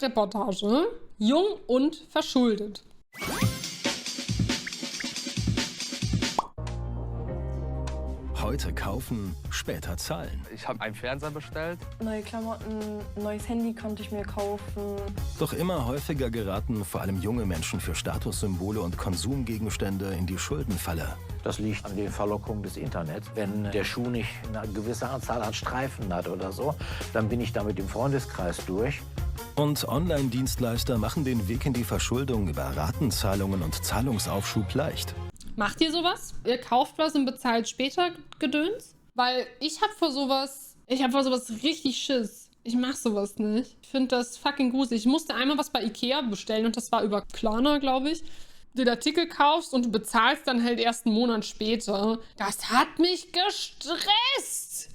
Live-Reportage. Jung und verschuldet. Heute kaufen, später zahlen. Ich habe einen Fernseher bestellt. Neue Klamotten, ein neues Handy konnte ich mir kaufen. Doch immer häufiger geraten vor allem junge Menschen für Statussymbole und Konsumgegenstände in die Schuldenfalle. Das liegt an den Verlockungen des Internets. Wenn der Schuh nicht eine gewisse Anzahl an Streifen hat oder so, dann bin ich da mit dem Freundeskreis durch. Und Online-Dienstleister machen den Weg in die Verschuldung über Ratenzahlungen und Zahlungsaufschub leicht. Macht ihr sowas? Ihr kauft was und bezahlt später Gedöns? Weil ich hab vor sowas richtig Schiss. Ich mach sowas nicht. Ich finde das fucking gruselig. Ich musste einmal was bei Ikea bestellen und das war über Klarna, glaube ich. Den Artikel kaufst und du bezahlst dann halt erst einen Monat später. Das hat mich gestresst.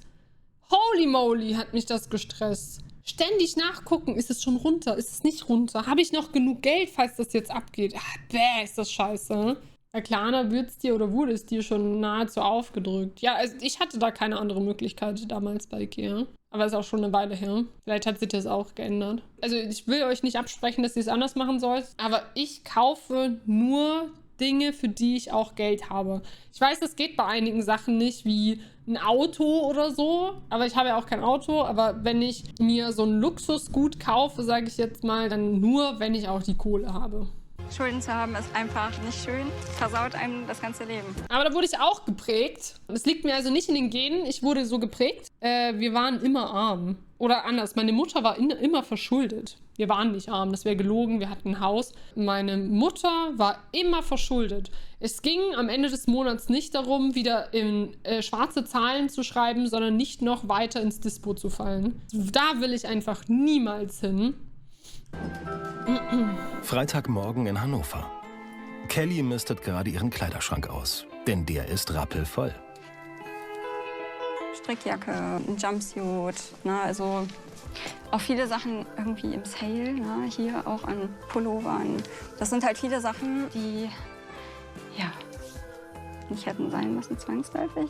Holy moly, hat mich das gestresst. Ständig nachgucken, ist es schon runter, ist es nicht runter? Habe ich noch genug Geld, falls das jetzt abgeht? Bäh, ist das scheiße. Bei Klarna wurde es dir schon nahezu aufgedrückt. Ja, also ich hatte da keine andere Möglichkeit damals bei Ikea. Aber ist auch schon eine Weile her. Vielleicht hat sich das auch geändert. Also ich will euch nicht absprechen, dass ihr es anders machen sollt. Aber ich kaufe nur Dinge, für die ich auch Geld habe. Ich weiß, das geht bei einigen Sachen nicht, wie ein Auto oder so. Aber ich habe ja auch kein Auto. Aber wenn ich mir so ein Luxusgut kaufe, sage ich jetzt mal, dann nur, wenn ich auch die Kohle habe. Schulden zu haben ist einfach nicht schön, versaut einem das ganze Leben. Aber da wurde ich auch geprägt. Es liegt mir also nicht in den Genen, ich wurde so geprägt. Wir waren immer arm. Oder anders, meine Mutter war immer verschuldet. Wir waren nicht arm, das wäre gelogen, wir hatten ein Haus. Meine Mutter war immer verschuldet. Es ging am Ende des Monats nicht darum, wieder in schwarze Zahlen zu schreiben, sondern nicht noch weiter ins Dispo zu fallen. Da will ich einfach niemals hin. Freitagmorgen in Hannover. Kelly mistet gerade ihren Kleiderschrank aus, denn der ist rappelvoll. Strickjacke, ein Jumpsuit, ne, also auch viele Sachen irgendwie im Sale, ne, hier auch an Pullovern. Das sind halt viele Sachen, die, ja, nicht hätten sein müssen, zwangsläufig.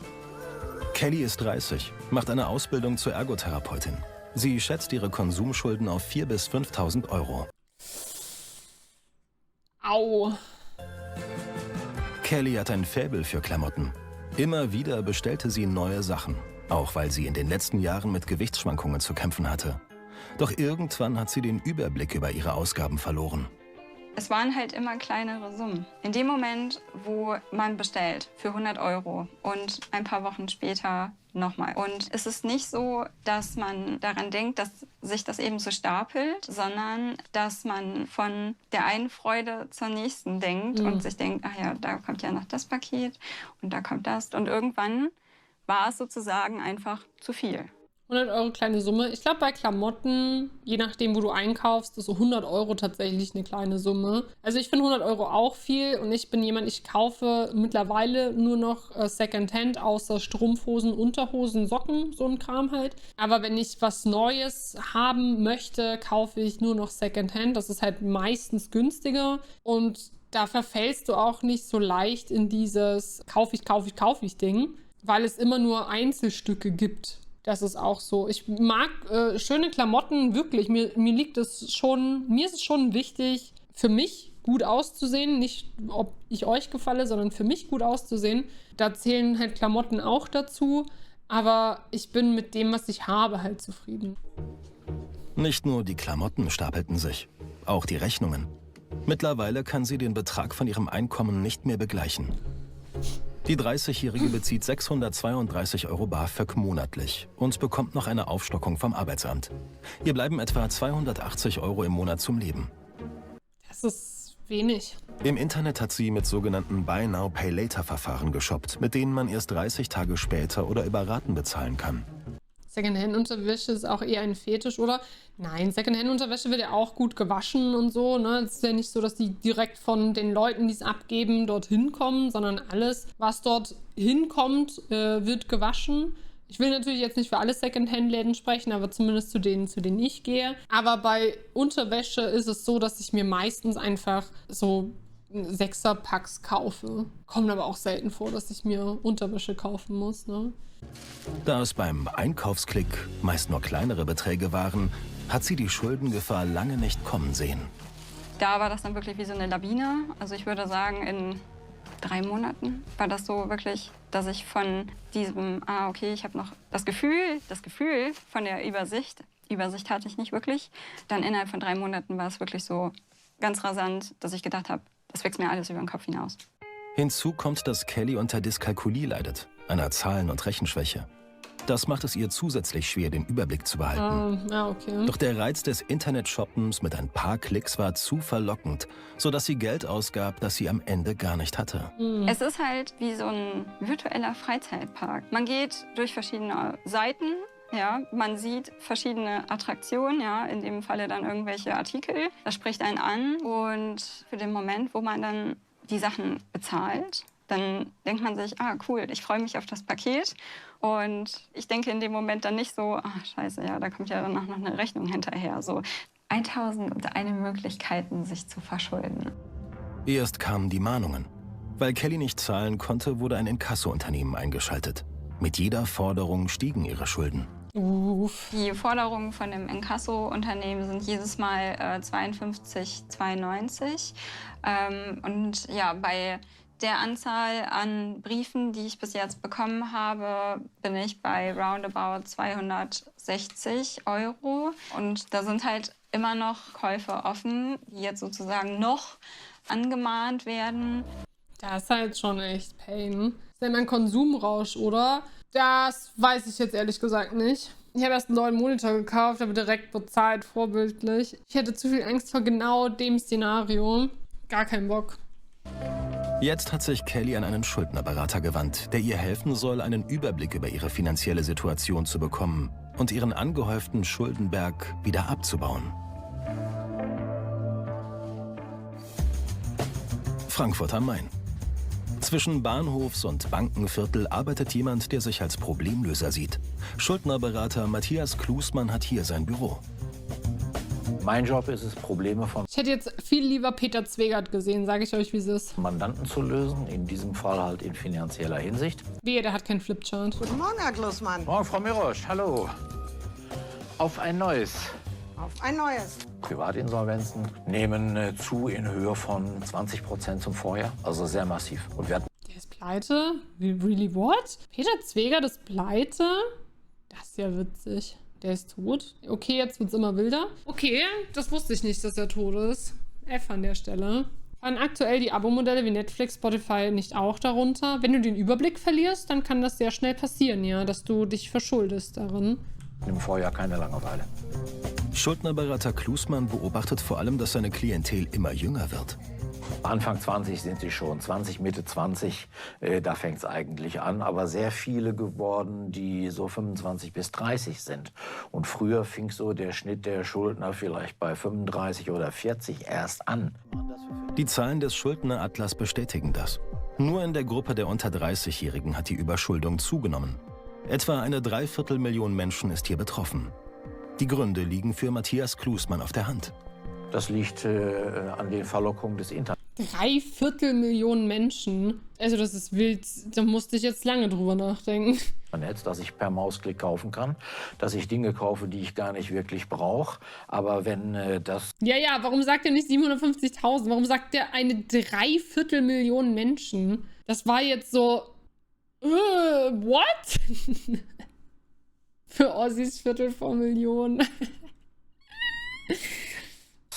Kelly ist 30, macht eine Ausbildung zur Ergotherapeutin. Sie schätzt ihre Konsumschulden auf 4.000 bis 5.000 Euro. Au. Kelly hat ein Faible für Klamotten. Immer wieder bestellte sie neue Sachen, auch weil sie in den letzten Jahren mit Gewichtsschwankungen zu kämpfen hatte. Doch irgendwann hat sie den Überblick über ihre Ausgaben verloren. Es waren halt immer kleinere Summen. In dem Moment, wo man bestellt für 100 Euro und ein paar Wochen später nochmal. Und es ist nicht so, dass man daran denkt, dass sich das eben so stapelt, sondern dass man von der einen Freude zur nächsten denkt und sich denkt, ach ja, da kommt ja noch das Paket und da kommt das. Und irgendwann war es sozusagen einfach zu viel. 100 Euro kleine Summe. Ich glaube, bei Klamotten, je nachdem, wo du einkaufst, ist so 100 Euro tatsächlich eine kleine Summe. Also ich finde 100 Euro auch viel und ich bin jemand, ich kaufe mittlerweile nur noch Secondhand, außer Strumpfhosen, Unterhosen, Socken, so ein Kram halt. Aber wenn ich was Neues haben möchte, kaufe ich nur noch Secondhand. Das ist halt meistens günstiger und da verfällst du auch nicht so leicht in dieses Kauf ich Ding, weil es immer nur Einzelstücke gibt. Das ist auch so. Ich mag schöne Klamotten, wirklich. Mir ist es schon wichtig, für mich gut auszusehen. Nicht, ob ich euch gefalle, sondern für mich gut auszusehen. Da zählen halt Klamotten auch dazu. Aber ich bin mit dem, was ich habe, halt zufrieden. Nicht nur die Klamotten stapelten sich, auch die Rechnungen. Mittlerweile kann sie den Betrag von ihrem Einkommen nicht mehr begleichen. Die 30-Jährige bezieht 632 Euro BAföG monatlich und bekommt noch eine Aufstockung vom Arbeitsamt. Ihr bleiben etwa 280 Euro im Monat zum Leben. Das ist wenig. Im Internet hat sie mit sogenannten Buy-Now-Pay-Later-Verfahren geshoppt, mit denen man erst 30 Tage später oder über Raten bezahlen kann. Secondhand-Unterwäsche ist auch eher ein Fetisch, oder? Nein, Secondhand-Unterwäsche wird ja auch gut gewaschen und so, ne? Es ist ja nicht so, dass die direkt von den Leuten, die es abgeben, dorthin kommen, sondern alles, was dort hinkommt, wird gewaschen. Ich will natürlich jetzt nicht für alle Secondhand-Läden sprechen, aber zumindest zu denen ich gehe. Aber bei Unterwäsche ist es so, dass ich mir meistens einfach so 6er-Packs kaufe. Kommt aber auch selten vor, dass ich mir Unterwäsche kaufen muss, ne? Da es beim Einkaufsklick meist nur kleinere Beträge waren, hat sie die Schuldengefahr lange nicht kommen sehen. Da war das dann wirklich wie so eine Lawine. Also ich würde sagen, in 3 Monaten war das so wirklich, dass ich von diesem, okay, ich habe noch das Gefühl von der Übersicht hatte ich nicht wirklich. Dann innerhalb von 3 Monaten war es wirklich so ganz rasant, dass ich gedacht habe, das wächst mir alles über den Kopf hinaus. Hinzu kommt, dass Kelly unter Dyskalkulie leidet, einer Zahlen- und Rechenschwäche. Das macht es ihr zusätzlich schwer, den Überblick zu behalten. Okay. Doch der Reiz des Internetshoppens mit ein paar Klicks war zu verlockend, sodass sie Geld ausgab, das sie am Ende gar nicht hatte. Es ist halt wie so ein virtueller Freizeitpark. Man geht durch verschiedene Seiten. Ja, man sieht verschiedene Attraktionen, ja, in dem Falle dann irgendwelche Artikel. Das spricht einen an und für den Moment, wo man dann die Sachen bezahlt, dann denkt man sich, cool, ich freue mich auf das Paket. Und ich denke in dem Moment dann nicht so, scheiße, ja, da kommt ja dann auch noch eine Rechnung hinterher. So 1001 Möglichkeiten, sich zu verschulden. Erst kamen die Mahnungen. Weil Kelly nicht zahlen konnte, wurde ein Inkasso-Unternehmen eingeschaltet. Mit jeder Forderung stiegen ihre Schulden. Die Forderungen von dem Inkasso-Unternehmen sind jedes Mal 52,92. Und ja, bei der Anzahl an Briefen, die ich bis jetzt bekommen habe, bin ich bei roundabout 260 €. Und da sind halt immer noch Käufe offen, die jetzt sozusagen noch angemahnt werden. Das ist halt schon echt Pain. Ist ja mein Konsumrausch, oder? Das weiß ich jetzt ehrlich gesagt nicht. Ich habe erst einen neuen Monitor gekauft, aber direkt bezahlt, vorbildlich. Ich hätte zu viel Angst vor genau dem Szenario. Gar keinen Bock. Jetzt hat sich Kelly an einen Schuldnerberater gewandt, der ihr helfen soll, einen Überblick über ihre finanzielle Situation zu bekommen und ihren angehäuften Schuldenberg wieder abzubauen. Frankfurt am Main. Zwischen Bahnhofs- und Bankenviertel arbeitet jemand, der sich als Problemlöser sieht. Schuldnerberater Matthias Klusmann hat hier sein Büro. Mein Job ist es, Probleme von Ich hätte jetzt viel lieber Peter Zwegert gesehen, sage ich euch, wie es ist. Mandanten zu lösen, in diesem Fall halt in finanzieller Hinsicht. Wehe, der hat keinen Flipchart. Guten Morgen, Herr Klusmann. Morgen, Frau Mirosch, hallo. Auf ein neues. Auf ein neues. Privatinsolvenzen nehmen zu in Höhe von 20% zum Vorjahr, also sehr massiv. Und wir hatten Der ist pleite? Really what? Peter Zwegert ist pleite? Das ist ja witzig. Der ist tot. Okay, jetzt wird's immer wilder. Okay, das wusste ich nicht, dass er tot ist. F an der Stelle. Fallen aktuell die Abo-Modelle wie Netflix, Spotify nicht auch darunter? Wenn du den Überblick verlierst, dann kann das sehr schnell passieren, ja, dass du dich verschuldest darin. im Vorjahr keine Langeweile. Schuldnerberater Klusmann beobachtet vor allem, dass seine Klientel immer jünger wird. Anfang 20 sind sie schon, 20, Mitte 20, da fängt es eigentlich an. Aber sehr viele geworden, die so 25 bis 30 sind. Und früher fing so der Schnitt der Schuldner vielleicht bei 35 oder 40 erst an. Die Zahlen des Schuldneratlas bestätigen das. Nur in der Gruppe der unter 30-Jährigen hat die Überschuldung zugenommen. Etwa 250.000 Menschen ist hier betroffen. Die Gründe liegen für Matthias Klusmann auf der Hand. Das liegt an den Verlockungen des Internets. 250.000 Menschen. Also das ist wild. Da musste ich jetzt lange drüber nachdenken. Dass ich per Mausklick kaufen kann, dass ich Dinge kaufe, die ich gar nicht wirklich brauche. Aber wenn das... Ja, warum sagt er nicht 750.000? Warum sagt er 250.000 Menschen? Das war jetzt so... what? Für Ossis Viertel von Millionen.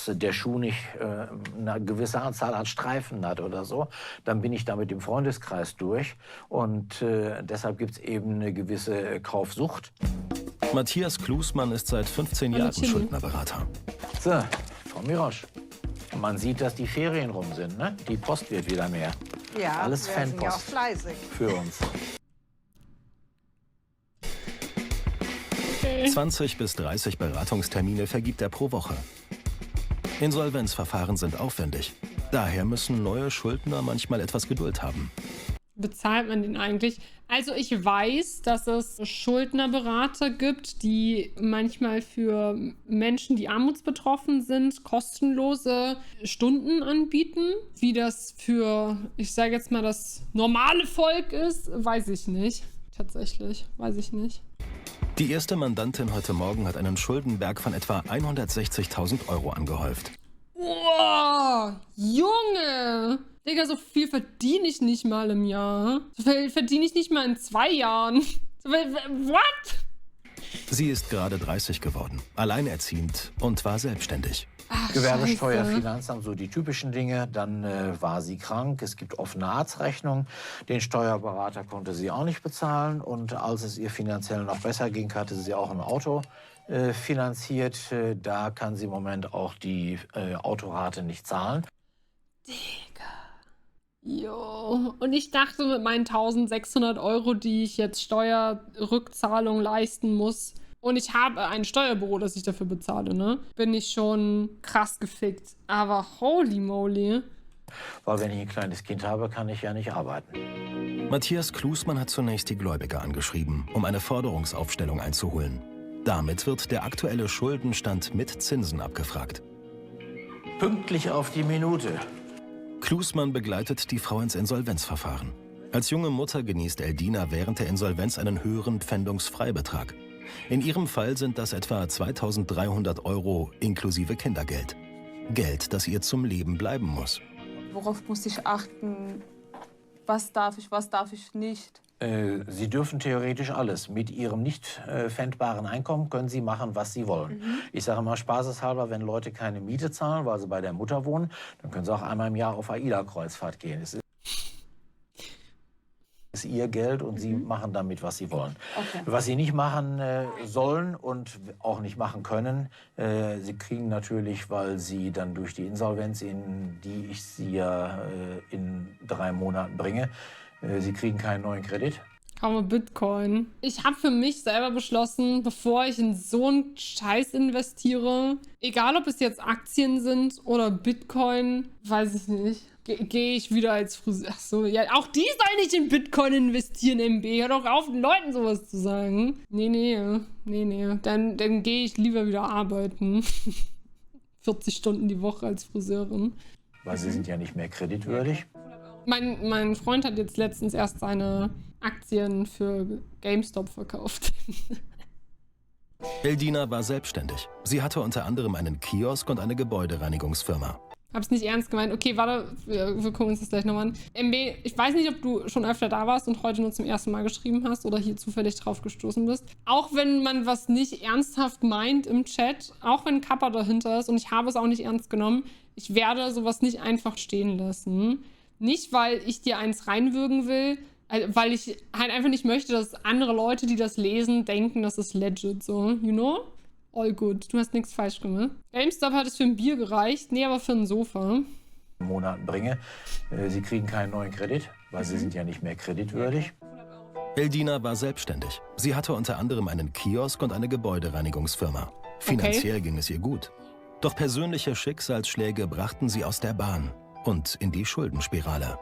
Der Schuh nicht eine gewisse Anzahl an Streifen hat oder so, dann bin ich da mit dem Freundeskreis durch. Und deshalb gibt es eben eine gewisse Kaufsucht. Matthias Klusmann ist seit 15 Jahren Schuldnerberater. So, Frau Mirosch, man sieht, dass die Ferien rum sind, ne? Die Post wird wieder mehr. Ja, alles wir sind ja auch Fanpost fleißig. für uns. 20 bis 30 Beratungstermine vergibt er pro Woche. Insolvenzverfahren sind aufwendig. Daher müssen neue Schuldner manchmal etwas Geduld haben. bezahlt man den eigentlich? Also ich weiß, dass es Schuldnerberater gibt, die manchmal für Menschen, die armutsbetroffen sind, kostenlose Stunden anbieten. Wie das für, ich sage jetzt mal, das normale Volk ist, weiß ich nicht. Tatsächlich, weiß ich nicht. Die erste Mandantin heute Morgen hat einen Schuldenberg von etwa 160.000 Euro angehäuft. Boah, Junge! Digga, so viel verdiene ich nicht mal im Jahr. So viel verdiene ich nicht mal in 2 Jahren. So viel, what? Sie ist gerade 30 geworden, alleinerziehend und war selbstständig. Ach, Gewerbesteuer, Scheiße. Finanzamt, so die typischen Dinge. Dann war sie krank, es gibt offene Arztrechnungen. Den Steuerberater konnte sie auch nicht bezahlen. Und als es ihr finanziell noch besser ging, hatte sie auch ein Auto finanziert. Da kann sie im Moment auch die Autorate nicht zahlen. Jo, und ich dachte mit meinen 1.600 Euro, die ich jetzt Steuerrückzahlung leisten muss, und ich habe ein Steuerbüro, das ich dafür bezahle, ne? Bin ich schon krass gefickt. Aber holy moly. Weil wenn ich ein kleines Kind habe, kann ich ja nicht arbeiten. Matthias Klusmann hat zunächst die Gläubiger angeschrieben, um eine Forderungsaufstellung einzuholen. Damit wird der aktuelle Schuldenstand mit Zinsen abgefragt. Pünktlich auf die Minute. Klusmann begleitet die Frau ins Insolvenzverfahren. Als junge Mutter genießt Eldina während der Insolvenz einen höheren Pfändungsfreibetrag. In ihrem Fall sind das etwa 2.300 Euro inklusive Kindergeld. Geld, das ihr zum Leben bleiben muss. Worauf muss ich achten? Was darf ich nicht? Sie dürfen theoretisch alles. Mit Ihrem nicht pfändbaren Einkommen können Sie machen, was Sie wollen. Ich sage mal spaßeshalber, wenn Leute keine Miete zahlen, weil sie bei der Mutter wohnen, dann können sie auch einmal im Jahr auf AIDA-Kreuzfahrt gehen. Es ist Ihr Geld und Sie machen damit, was Sie wollen. Okay. Was Sie nicht machen sollen und auch nicht machen können, Sie kriegen natürlich, weil Sie dann durch die Insolvenz, in die ich Sie ja in 3 Monaten bringe, Sie kriegen keinen neuen Kredit. Kaufe Bitcoin. Ich habe für mich selber beschlossen, bevor ich in so einen Scheiß investiere, egal ob es jetzt Aktien sind oder Bitcoin, weiß ich nicht, gehe ich wieder als Friseur. Ach so, ja, auch die sollen nicht in Bitcoin investieren, MB. Hör doch auf, den Leuten sowas zu sagen. Nee. Dann gehe ich lieber wieder arbeiten. 40 Stunden die Woche als Friseurin. Weil Sie sind ja nicht mehr kreditwürdig. Mein Freund hat jetzt letztens erst seine Aktien für GameStop verkauft. Eldina war selbstständig. Sie hatte unter anderem einen Kiosk und eine Gebäudereinigungsfirma. Hab's nicht ernst gemeint. Okay, warte, wir gucken uns das gleich nochmal an. MB, ich weiß nicht, ob du schon öfter da warst und heute nur zum ersten Mal geschrieben hast oder hier zufällig drauf gestoßen bist. Auch wenn man was nicht ernsthaft meint im Chat, auch wenn Kappa dahinter ist und ich habe es auch nicht ernst genommen, ich werde sowas nicht einfach stehen lassen. Nicht, weil ich dir eins reinwürgen will, weil ich halt einfach nicht möchte, dass andere Leute, die das lesen, denken, das ist legit so, you know? All good. Du hast nichts falsch gemacht. GameStop hat es für ein Bier gereicht, nee, aber für ein Sofa. Monaten bringe. Sie kriegen keinen neuen Kredit, weil Sie sind ja nicht mehr kreditwürdig. Eldina war selbstständig. Sie hatte unter anderem einen Kiosk und eine Gebäudereinigungsfirma. Finanziell ging es ihr gut. Doch persönliche Schicksalsschläge brachten sie aus der Bahn und in die Schuldenspirale.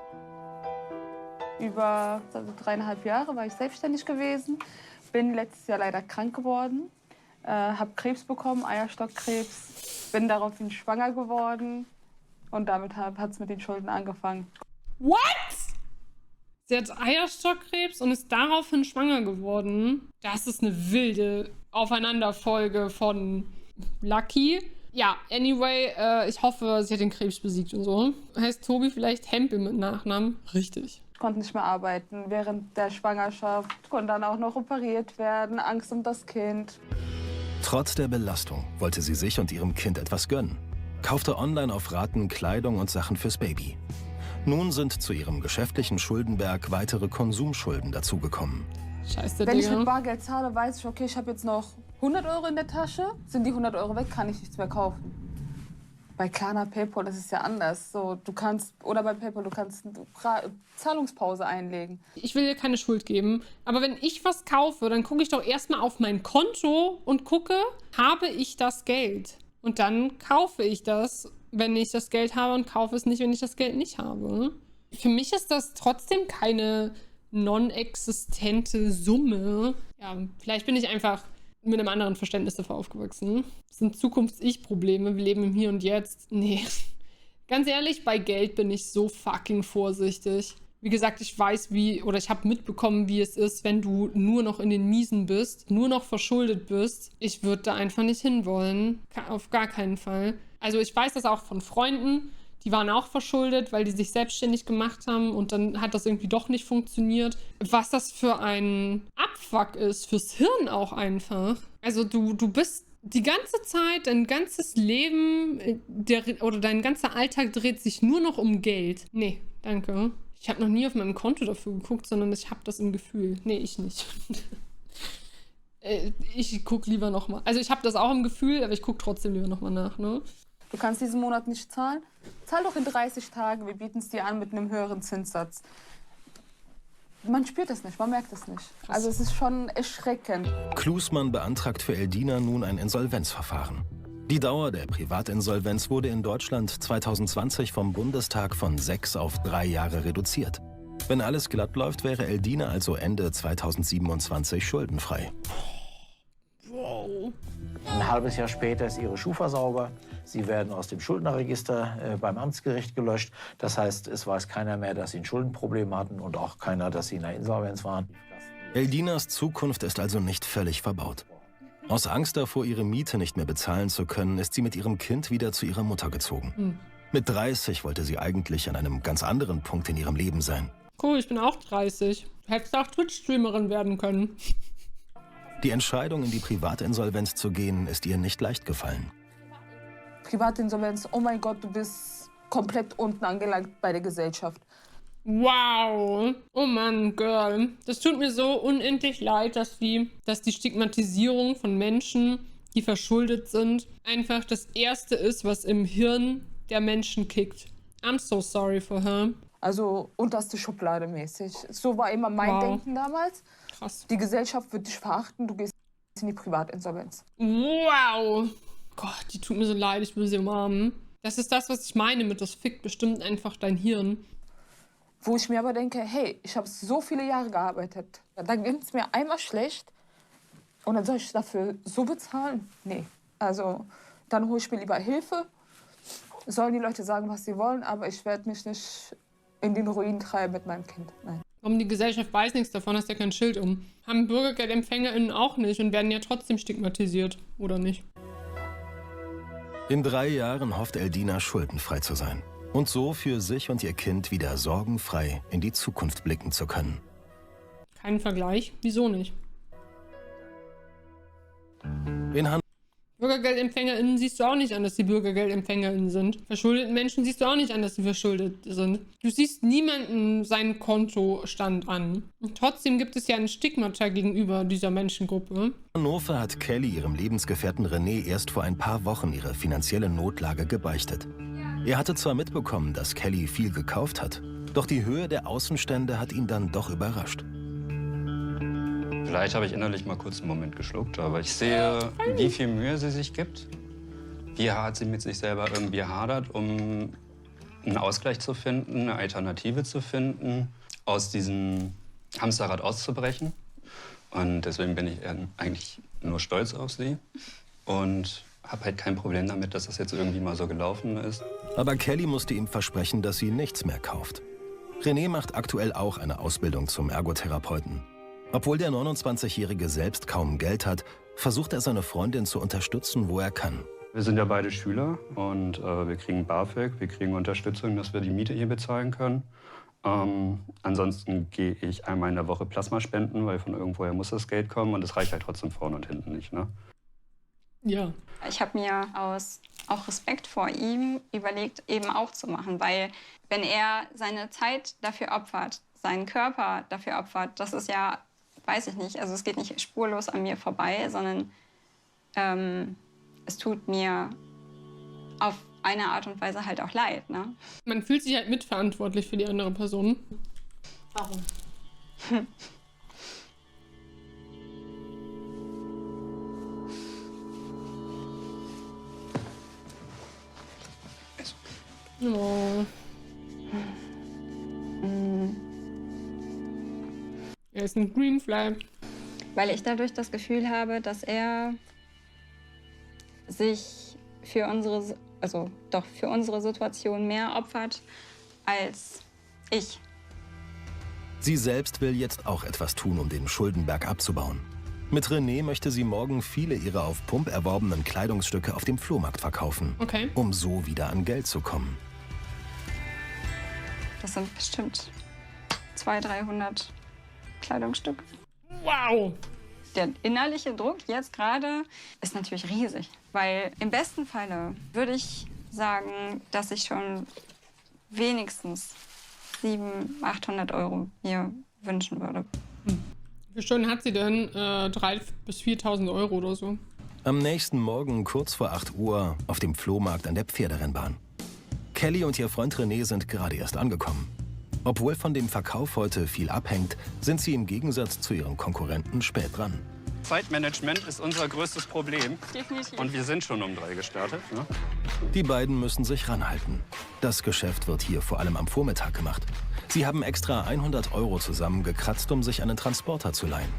Über 3,5 Jahre war ich selbstständig gewesen. Bin letztes Jahr leider krank geworden. Habe Krebs bekommen, Eierstockkrebs. Bin daraufhin schwanger geworden. Und damit hat es mit den Schulden angefangen. What? Sie hat Eierstockkrebs und ist daraufhin schwanger geworden. Das ist eine wilde Aufeinanderfolge von Lucky. Ja, anyway, ich hoffe, sie hat den Krebs besiegt und so. Heißt Tobi vielleicht Hempel mit Nachnamen? Richtig. Ich konnte nicht mehr arbeiten während der Schwangerschaft. Konnte dann auch noch operiert werden. Angst um das Kind. Trotz der Belastung wollte sie sich und ihrem Kind etwas gönnen. Kaufte online auf Raten Kleidung und Sachen fürs Baby. Nun sind zu ihrem geschäftlichen Schuldenberg weitere Konsumschulden dazugekommen. Scheiße, Wenn ich mit Digga. Bargeld zahle, weiß ich, okay, ich habe jetzt noch 100 Euro in der Tasche. Sind die 100 Euro weg, kann ich nichts mehr kaufen. Bei Klarna, PayPal, das ist ja anders. So, du kannst, oder bei PayPal, du kannst Zahlungspause einlegen. Ich will dir keine Schuld geben, aber wenn ich was kaufe, dann gucke ich doch erstmal auf mein Konto und gucke, habe ich das Geld? Und dann kaufe ich das, wenn ich das Geld habe und kaufe es nicht, wenn ich das Geld nicht habe. Für mich ist das trotzdem keine non-existente Summe. Ja, vielleicht bin ich einfach mit einem anderen Verständnis dafür aufgewachsen. Das sind Zukunfts-Ich-Probleme. Wir leben im Hier und Jetzt. Nee. Ganz ehrlich, bei Geld bin ich so fucking vorsichtig. Wie gesagt, ich weiß, ich habe mitbekommen, wie es ist, wenn du nur noch in den Miesen bist, nur noch verschuldet bist. Ich würde da einfach nicht hinwollen. Auf gar keinen Fall. Also ich weiß das auch von Freunden, die waren auch verschuldet, weil die sich selbstständig gemacht haben und dann hat das irgendwie doch nicht funktioniert. Was das für ein Abfuck ist, fürs Hirn auch einfach. Also du bist die ganze Zeit, dein ganzes Leben oder dein ganzer Alltag dreht sich nur noch um Geld. Nee, danke. Ich habe noch nie auf meinem Konto dafür geguckt, sondern ich habe das im Gefühl. Nee, ich nicht. Ich gucke lieber nochmal. Also ich habe das auch im Gefühl, aber ich gucke trotzdem lieber nochmal nach, ne? Du kannst diesen Monat nicht zahlen? Zahl doch in 30 Tagen. Wir bieten es dir an mit einem höheren Zinssatz. Man spürt es nicht, man merkt es nicht. Also es ist schon erschreckend. Klusmann beantragt für Eldina nun ein Insolvenzverfahren. Die Dauer der Privatinsolvenz wurde in Deutschland 2020 vom Bundestag von 6 auf 3 Jahre reduziert. Wenn alles glatt läuft, wäre Eldina also Ende 2027 schuldenfrei. Wow. Ein halbes Jahr später ist ihre Schufa sauber. Sie werden aus dem Schuldnerregister beim Amtsgericht gelöscht. Das heißt, es weiß keiner mehr, dass sie ein Schuldenproblem hatten und auch keiner, dass sie in der Insolvenz waren. Eldinas Zukunft ist also nicht völlig verbaut. Aus Angst davor, ihre Miete nicht mehr bezahlen zu können, ist sie mit ihrem Kind wieder zu ihrer Mutter gezogen. Mit 30 wollte sie eigentlich an einem ganz anderen Punkt in ihrem Leben sein. Cool, ich bin auch 30. Du hättest auch Twitch-Streamerin werden können. Die Entscheidung, in die Privatinsolvenz zu gehen, ist ihr nicht leicht gefallen. Privatinsolvenz, oh mein Gott, du bist komplett unten angelangt bei der Gesellschaft. Wow. Oh Mann, Girl. Das tut mir so unendlich leid, dass die Stigmatisierung von Menschen, die verschuldet sind, einfach das Erste ist, was im Hirn der Menschen kickt. I'm so sorry for her. Also unterste Schublade mäßig. So war immer mein Denken damals. Krass. Die Gesellschaft wird dich verachten, du gehst in die Privatinsolvenz. Wow. Gott, die tut mir so leid, ich will sie umarmen. Das ist das, was ich meine mit, das fickt bestimmt einfach dein Hirn. Wo ich mir aber denke, hey, ich habe so viele Jahre gearbeitet. Dann geht es mir einmal schlecht und dann soll ich dafür so bezahlen? Nee. Also dann hole ich mir lieber Hilfe. Sollen die Leute sagen, was sie wollen, aber ich werde mich nicht in den Ruin treiben mit meinem Kind. Nein. Warum die Gesellschaft weiß nichts davon, hast ja kein Schild um. Haben BürgergeldempfängerInnen auch nicht und werden ja trotzdem stigmatisiert, oder nicht? In 3 Jahren hofft Eldina, schuldenfrei zu sein. Und so für sich und ihr Kind wieder sorgenfrei in die Zukunft blicken zu können. Kein Vergleich. Wieso nicht? In BürgergeldempfängerInnen siehst du auch nicht an, dass sie BürgergeldempfängerInnen sind. Verschuldeten Menschen siehst du auch nicht an, dass sie verschuldet sind. Du siehst niemanden seinen Kontostand an. Und trotzdem gibt es ja ein Stigmata gegenüber dieser Menschengruppe. Hannover hat Kelly ihrem Lebensgefährten René erst vor ein paar Wochen ihre finanzielle Notlage gebeichtet. Er hatte zwar mitbekommen, dass Kelly viel gekauft hat, doch die Höhe der Außenstände hat ihn dann doch überrascht. Vielleicht habe ich innerlich mal kurz einen Moment geschluckt, aber ich sehe, wie viel Mühe sie sich gibt, wie hart sie mit sich selber irgendwie hadert, um einen Ausgleich zu finden, eine Alternative zu finden, aus diesem Hamsterrad auszubrechen. Und deswegen bin ich eigentlich nur stolz auf sie und habe halt kein Problem damit, dass das jetzt irgendwie mal so gelaufen ist. Aber Kelly musste ihm versprechen, dass sie nichts mehr kauft. René macht aktuell auch eine Ausbildung zum Ergotherapeuten. Obwohl der 29-Jährige selbst kaum Geld hat, versucht er seine Freundin zu unterstützen, wo er kann. Wir sind ja beide Schüler und wir kriegen BAföG, wir kriegen Unterstützung, dass wir die Miete hier bezahlen können. Ansonsten gehe ich einmal in der Woche Plasma spenden, weil von irgendwoher muss das Geld kommen und das reicht halt trotzdem vorne und hinten nicht, ne? Ja. Ich habe mir aus auch Respekt vor ihm überlegt, eben auch zu machen, weil wenn er seine Zeit dafür opfert, seinen Körper dafür opfert, das ist ja, weiß ich nicht, also es geht nicht spurlos an mir vorbei, sondern es tut mir auf eine Art und Weise halt auch leid, ne? Man fühlt sich halt mitverantwortlich für die andere Person. Warum? Also. Oh. Er ist ein Greenfly. Weil ich dadurch das Gefühl habe, dass er sich für unsere Situation mehr opfert als ich. Sie selbst will jetzt auch etwas tun, um den Schuldenberg abzubauen. Mit René möchte sie morgen viele ihrer auf Pump erworbenen Kleidungsstücke auf dem Flohmarkt verkaufen, Okay. um so wieder an Geld zu kommen. Das sind bestimmt 200-300 Kleidungsstücke. Wow. Der innerliche Druck jetzt gerade ist natürlich riesig, weil im besten Falle würde ich sagen, dass ich schon wenigstens 700-800 € mir wünschen würde. Wie schön hat sie denn? 3.000 bis 4.000 € oder so. Am nächsten Morgen kurz vor 8 Uhr auf dem Flohmarkt an der Pferderennbahn. Kelly und ihr Freund René sind gerade erst angekommen. Obwohl von dem Verkauf heute viel abhängt, sind sie im Gegensatz zu ihren Konkurrenten spät dran. Zeitmanagement ist unser größtes Problem. Definitiv. Und wir sind schon um 3 gestartet. Ne? Die beiden müssen sich ranhalten. Das Geschäft wird hier vor allem am Vormittag gemacht. Sie haben extra 100 € zusammengekratzt, um sich einen Transporter zu leihen.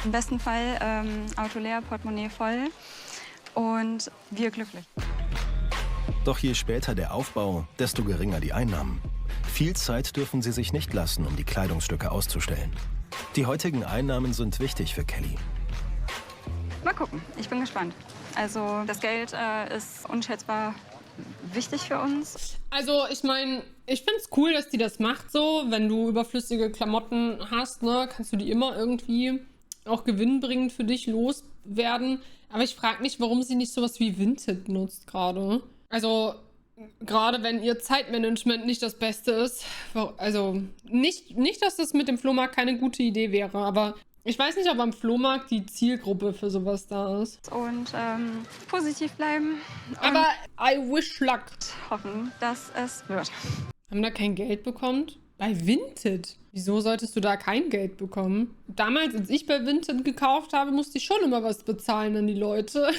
Im besten Fall Auto leer, Portemonnaie voll und wir glücklich. Doch je später der Aufbau, desto geringer die Einnahmen. Viel Zeit dürfen sie sich nicht lassen, um die Kleidungsstücke auszustellen. Die heutigen Einnahmen sind wichtig für Kelly. Mal gucken, ich bin gespannt. Also das Geld ist unschätzbar wichtig für uns. Also, ich meine, ich finde es cool, dass die das macht so. Wenn du überflüssige Klamotten hast, ne, kannst du die immer irgendwie auch gewinnbringend für dich loswerden. Aber ich frage mich, warum sie nicht sowas wie Vinted nutzt gerade. Also, gerade wenn ihr Zeitmanagement nicht das Beste ist. Also, nicht, dass das mit dem Flohmarkt keine gute Idee wäre, aber ich weiß nicht, ob am Flohmarkt die Zielgruppe für sowas da ist. Und positiv bleiben und Aber I wish luck. hoffen, dass es wird. Haben da kein Geld bekommen? Bei Vinted? Wieso solltest du da kein Geld bekommen? Damals, als ich bei Vinted gekauft habe, musste ich schon immer was bezahlen an die Leute.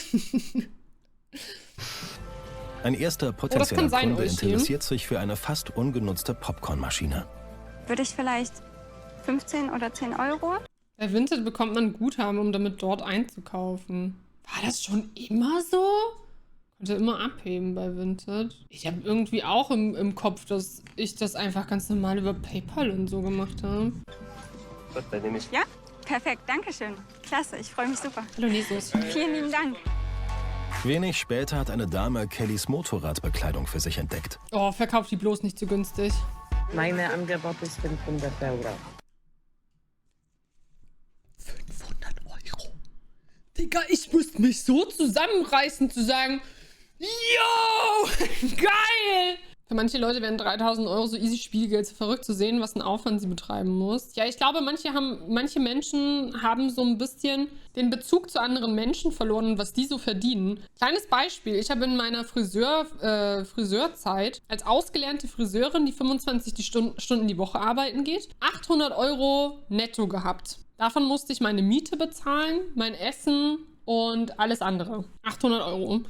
Ein erster potenzieller sein, Kunde Eugen. interessiert sich für eine fast ungenutzte Popcornmaschine. Würde ich vielleicht 15 oder 10 €? Bei Vinted bekommt man Guthaben, um damit dort einzukaufen. War das schon immer so? Konnte immer abheben bei Vinted. Ich habe irgendwie auch im Kopf, dass ich das einfach ganz normal über PayPal und so gemacht habe. Ja? Perfekt, danke schön. Klasse, ich freue mich super. Hallo Jesus. Vielen lieben Dank. Wenig später hat eine Dame Kellys Motorradbekleidung für sich entdeckt. Oh, verkauf die bloß nicht zu günstig. Meine Angebot ist 500 €. 500 €. Digga, ich müsste mich so zusammenreißen zu sagen, yo, geil! Für manche Leute werden 3.000 € so easy Spielgeld, so verrückt zu sehen, was ein Aufwand sie betreiben muss. Ja, ich glaube, manche Menschen haben so ein bisschen den Bezug zu anderen Menschen verloren und was die so verdienen. Kleines Beispiel, ich habe in meiner Friseurzeit als ausgelernte Friseurin, die 25 Stunden die Woche arbeiten geht, 800 € netto gehabt. Davon musste ich meine Miete bezahlen, mein Essen und alles andere. 800 €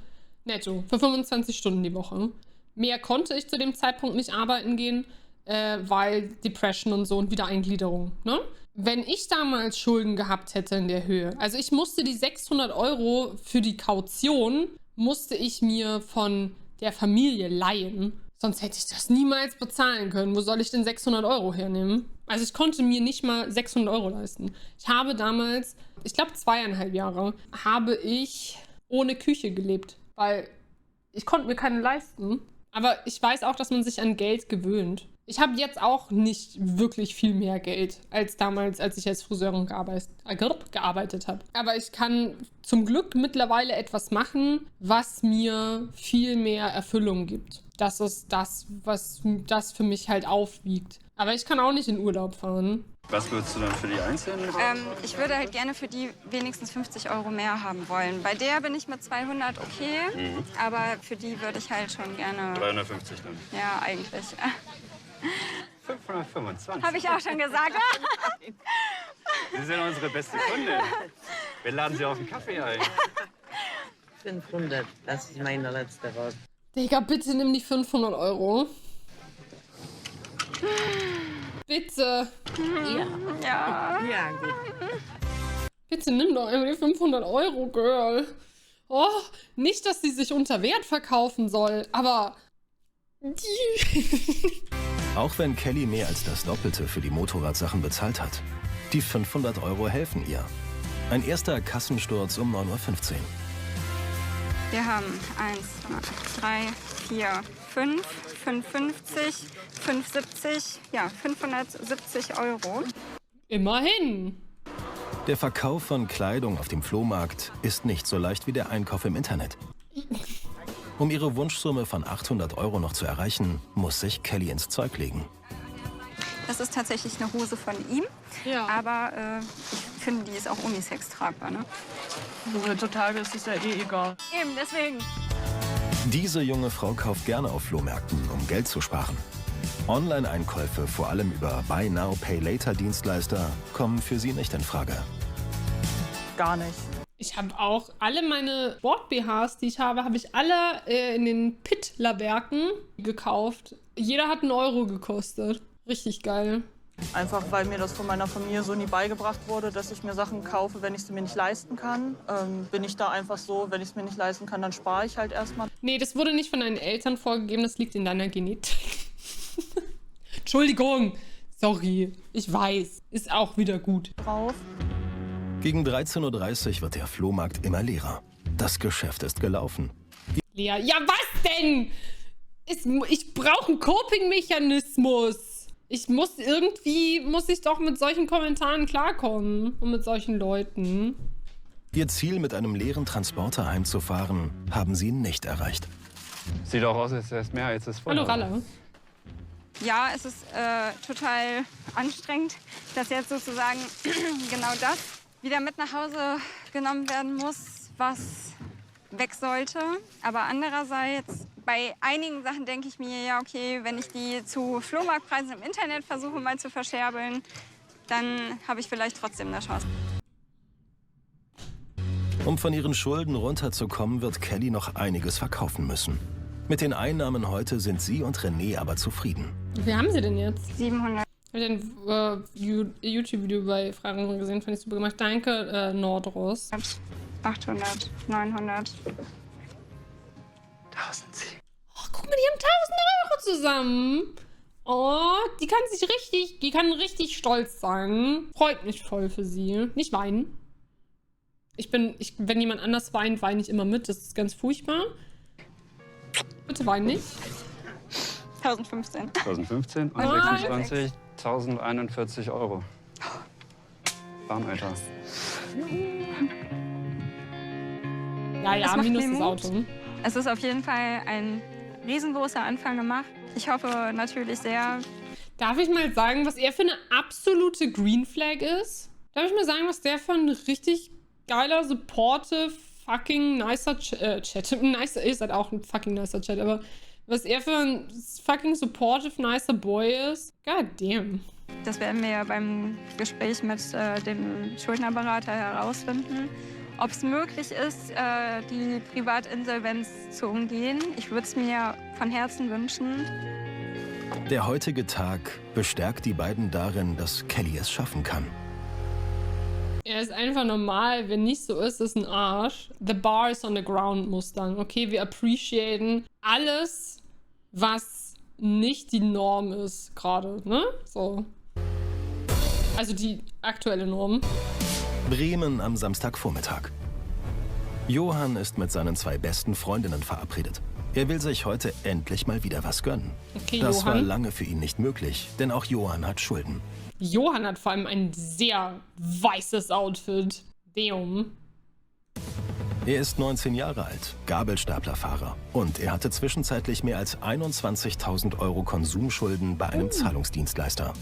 netto für 25 Stunden die Woche. Mehr konnte ich zu dem Zeitpunkt nicht arbeiten gehen, weil Depression und so und Wiedereingliederung, ne? Wenn ich damals Schulden gehabt hätte in der Höhe, also ich musste die 600 € für die Kaution, musste ich mir von der Familie leihen. Sonst hätte ich das niemals bezahlen können. Wo soll ich denn 600 € hernehmen? Also ich konnte mir nicht mal 600 € leisten. Ich habe damals, ich glaube 2,5 Jahre, habe ich ohne Küche gelebt, weil ich konnte mir keine leisten. Aber ich weiß auch, dass man sich an Geld gewöhnt. Ich habe jetzt auch nicht wirklich viel mehr Geld als damals, als ich als Friseurin gearbeitet habe. Aber ich kann zum Glück mittlerweile etwas machen, was mir viel mehr Erfüllung gibt. Das ist das, was das für mich halt aufwiegt. Aber ich kann auch nicht in Urlaub fahren. Was würdest du dann für die Einzelnen haben? Ich würde halt gerne für die wenigstens 50 € mehr haben wollen. Bei der bin ich mit 200 okay, aber für die würde ich halt schon gerne... 350 dann. Ja, eigentlich. 525. Habe ich auch schon gesagt. Sie sind unsere beste Kundin. Wir laden Sie auf einen Kaffee ein. 500, das ist meine letzte Wort. Digga, bitte nimm die 500 €. Bitte. Ja. Ja, gut. Bitte nimm doch einfach die 500 Euro, Girl. Oh, nicht, dass sie sich unter Wert verkaufen soll, aber... Auch wenn Kelly mehr als das Doppelte für die Motorradsachen bezahlt hat, die 500 Euro helfen ihr. Ein erster Kassensturz um 9:15 Uhr. Wir haben 1, 3, 4, 5, 5,50, 5,70, ja, 570 Euro. Immerhin. Der Verkauf von Kleidung auf dem Flohmarkt ist nicht so leicht wie der Einkauf im Internet. Um ihre Wunschsumme von 800 Euro noch zu erreichen, muss sich Kelly ins Zeug legen. Das ist tatsächlich eine Hose von ihm, Ja. aber ich finde, die ist auch unisex tragbar, ne? Heutzutage ist es ja eh egal. Eben, deswegen. Diese junge Frau kauft gerne auf Flohmärkten, um Geld zu sparen. Online-Einkäufe, vor allem über Buy Now, Pay Later Dienstleister, kommen für sie nicht in Frage. Gar nicht. Ich habe auch alle meine Sport-BHs, die ich habe ich alle in den Pittler-Werken gekauft. Jeder hat 1 Euro gekostet. Richtig geil. Einfach weil mir das von meiner Familie so nie beigebracht wurde, dass ich mir Sachen kaufe, wenn ich sie mir nicht leisten kann. Bin ich da einfach so, wenn ich es mir nicht leisten kann, dann spare ich halt erstmal Nee, das wurde nicht von deinen Eltern vorgegeben, das liegt in deiner Genetik. Entschuldigung. Sorry. Ich weiß. Ist auch wieder gut. drauf. Gegen 13:30 Uhr wird der Flohmarkt immer leerer. Das Geschäft ist gelaufen. Lea, ja was denn? Ich brauche einen Coping-Mechanismus. Muss ich doch mit solchen Kommentaren klarkommen. Und mit solchen Leuten. Ihr Ziel, mit einem leeren Transporter heimzufahren, haben sie nicht erreicht. Sieht auch aus, als wäre es mehr als es vorher Hallo war. Ralle. Ja, es ist total anstrengend, dass jetzt sozusagen genau das wieder mit nach Hause genommen werden muss, was weg sollte. Aber andererseits, bei einigen Sachen denke ich mir, ja okay, wenn ich die zu Flohmarktpreisen im Internet versuche mal zu verscherbeln, dann habe ich vielleicht trotzdem eine Chance. Um von ihren Schulden runterzukommen, wird Kelly noch einiges verkaufen müssen. Mit den Einnahmen heute sind sie und René aber zufrieden. Wie haben sie denn jetzt? 700. Ich habe den YouTube-Video bei Freiraum gesehen, fand ich super gemacht. Danke, Nordros. 800, 900. 1010. Oh, guck mal, die haben 1.000 Euro zusammen. Oh, die kann richtig stolz sein. Freut mich voll für sie. Nicht weinen. Wenn jemand anders weint, weine ich immer mit. Das ist ganz furchtbar. Bitte wein nicht. 1015. 2015 und Ah. 26, 1041 Euro. Bam, Alter. Ja, Das macht minus mir das Mut. Auto. Es ist auf jeden Fall ein riesengroßer Anfang gemacht. Ich hoffe natürlich sehr. Darf ich mal sagen, was er für eine absolute Green Flag ist? Darf ich mal sagen, was der für ein richtig geiler, supportive, fucking nicer Chat. Nicer ist halt auch ein fucking nicer Chat, aber was er für ein fucking supportive, nicer Boy ist. God damn. Das werden wir ja beim Gespräch mit dem Schuldnerberater herausfinden, ob es möglich ist, die Privatinsolvenz zu umgehen. Ich würde es mir von Herzen wünschen. Der heutige Tag bestärkt die beiden darin, dass Kelly es schaffen kann. Er ist einfach normal. Wenn nicht so ist, ist ein Arsch. The bar is on the ground, Mustang. Okay, wir appreciaten alles, was nicht die Norm ist gerade, ne? So. Also die aktuelle Norm. Bremen am Samstagvormittag. Johann ist mit seinen 2 besten Freundinnen verabredet. Er will sich heute endlich mal wieder was gönnen. Okay, Das war Johann. lange für ihn nicht möglich, denn auch Johann hat Schulden. Johann hat vor allem ein sehr weißes Outfit. Damn. Er ist 19 Jahre alt, Gabelstaplerfahrer und er hatte zwischenzeitlich mehr als 21.000 Euro Konsumschulden bei einem Zahlungsdienstleister.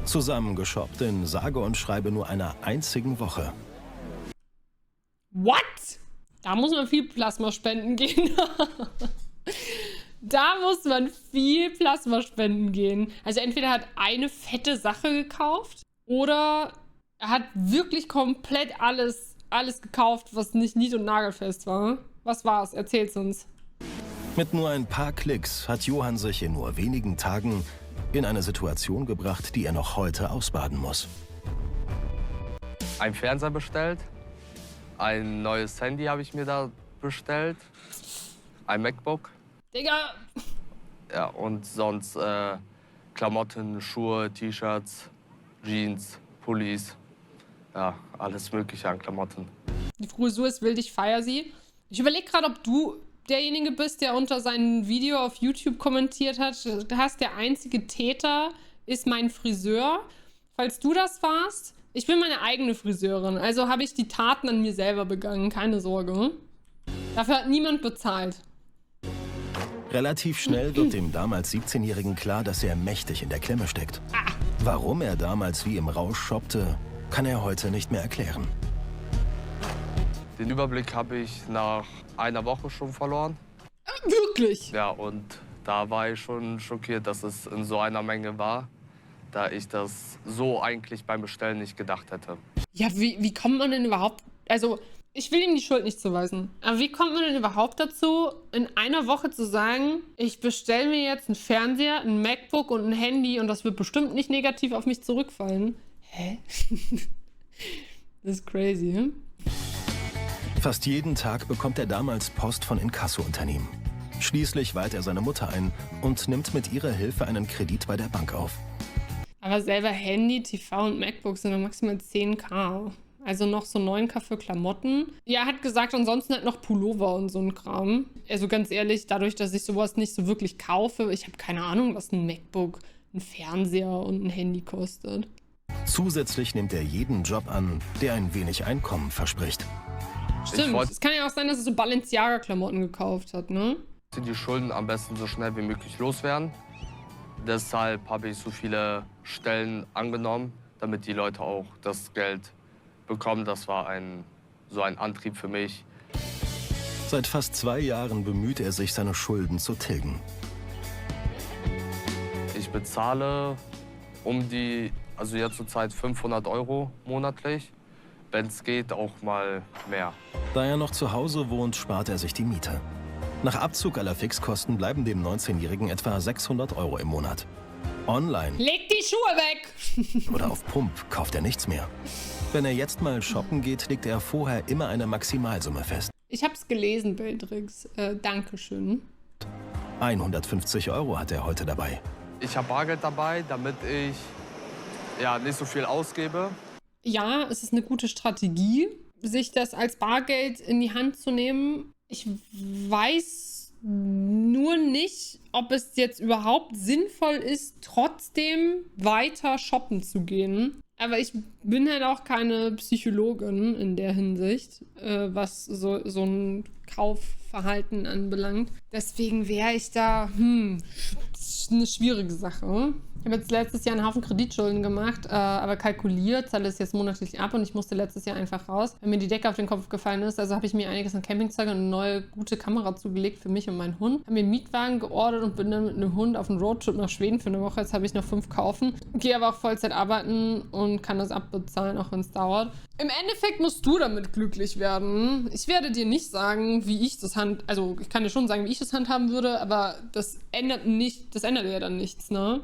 Zusammengeshoppt in sage und schreibe nur einer einzigen Woche. What? Da muss man viel Plasma spenden gehen. Da muss man viel Plasma spenden gehen. Also entweder hat eine fette Sache gekauft oder er hat wirklich komplett alles gekauft, was nicht nied- und nagelfest war. Was war's? Erzähl's uns. Mit nur ein paar Klicks hat Johann sich in nur wenigen Tagen in eine Situation gebracht, die er noch heute ausbaden muss. Ein Fernseher bestellt, ein neues Handy habe ich mir da bestellt, ein MacBook. Digga! Ja, und sonst Klamotten, Schuhe, T-Shirts, Jeans, Pullis, ja, alles Mögliche an Klamotten. Die Frisur ist wild, ich feier sie. Ich überlege gerade, ob du derjenige bist, der unter seinem Video auf YouTube kommentiert hat, du hast der einzige Täter, ist mein Friseur. Falls du das warst, ich bin meine eigene Friseurin, also habe ich die Taten an mir selber begangen, keine Sorge. Dafür hat niemand bezahlt. Relativ schnell wird dem damals 17-Jährigen klar, dass er mächtig in der Klemme steckt. Warum er damals wie im Rausch shoppte, kann er heute nicht mehr erklären. Den Überblick habe ich nach einer Woche schon verloren. Wirklich? Ja, und da war ich schon schockiert, dass es in so einer Menge war, da ich das so eigentlich beim Bestellen nicht gedacht hätte. Ja, wie kommt man denn überhaupt, also ich will ihm die Schuld nicht zuweisen, aber wie kommt man denn überhaupt dazu, in einer Woche zu sagen, ich bestelle mir jetzt einen Fernseher, ein MacBook und ein Handy und das wird bestimmt nicht negativ auf mich zurückfallen? Hä? Das ist crazy, hm? Fast jeden Tag bekommt er damals Post von Inkasso-Unternehmen. Schließlich weiht er seine Mutter ein und nimmt mit ihrer Hilfe einen Kredit bei der Bank auf. Aber selber Handy, TV und MacBook sind dann maximal 10.000. Also noch so 9.000 für Klamotten. Ja, er hat gesagt, ansonsten halt noch Pullover und so ein Kram. Also ganz ehrlich, dadurch, dass ich sowas nicht so wirklich kaufe, ich habe keine Ahnung, was ein MacBook, ein Fernseher und ein Handy kostet. Zusätzlich nimmt er jeden Job an, der ein wenig Einkommen verspricht. Stimmt, es kann ja auch sein, dass er so Balenciaga-Klamotten gekauft hat, ne? Die Schulden am besten so schnell wie möglich loswerden. Deshalb habe ich so viele Stellen angenommen, damit die Leute auch das Geld bekommen. Das war so ein Antrieb für mich. Seit fast 2 Jahren bemüht er sich, seine Schulden zu tilgen. Ich bezahle also jetzt zurzeit 500 € monatlich. Wenn es geht, auch mal mehr. Da er noch zu Hause wohnt, spart er sich die Miete. Nach Abzug aller Fixkosten bleiben dem 19-Jährigen etwa 600 € im Monat. Online Leg die Schuhe weg! oder auf Pump kauft er nichts mehr. Wenn er jetzt mal shoppen geht, legt er vorher immer eine Maximalsumme fest. Ich hab's gelesen, Beldrix. Dankeschön. 150 € hat er heute dabei. Ich habe Bargeld dabei, damit ich nicht so viel ausgebe. Ja, es ist eine gute Strategie, sich das als Bargeld in die Hand zu nehmen. Ich weiß nur nicht, ob es jetzt überhaupt sinnvoll ist, trotzdem weiter shoppen zu gehen. Aber ich bin halt auch keine Psychologin in der Hinsicht, was so ein Kaufverhalten anbelangt. Deswegen wäre ich da, eine schwierige Sache. Ich habe jetzt letztes Jahr einen Haufen Kreditschulden gemacht, aber kalkuliert, zahle es jetzt monatlich ab und ich musste letztes Jahr einfach raus, weil mir die Decke auf den Kopf gefallen ist. Also habe ich mir einiges an Campingzeug und eine neue gute Kamera zugelegt für mich und meinen Hund. Habe mir einen Mietwagen geordert und bin dann mit einem Hund auf einen Roadtrip nach Schweden für eine Woche. Jetzt habe ich noch 5 kaufen. Gehe aber auch Vollzeit arbeiten und kann das abbezahlen, auch wenn es dauert. Im Endeffekt musst du damit glücklich werden. Ich werde dir nicht sagen, wie ich das also ich kann dir schon sagen, wie ich das handhaben würde, aber das ändert ja dann nichts, ne?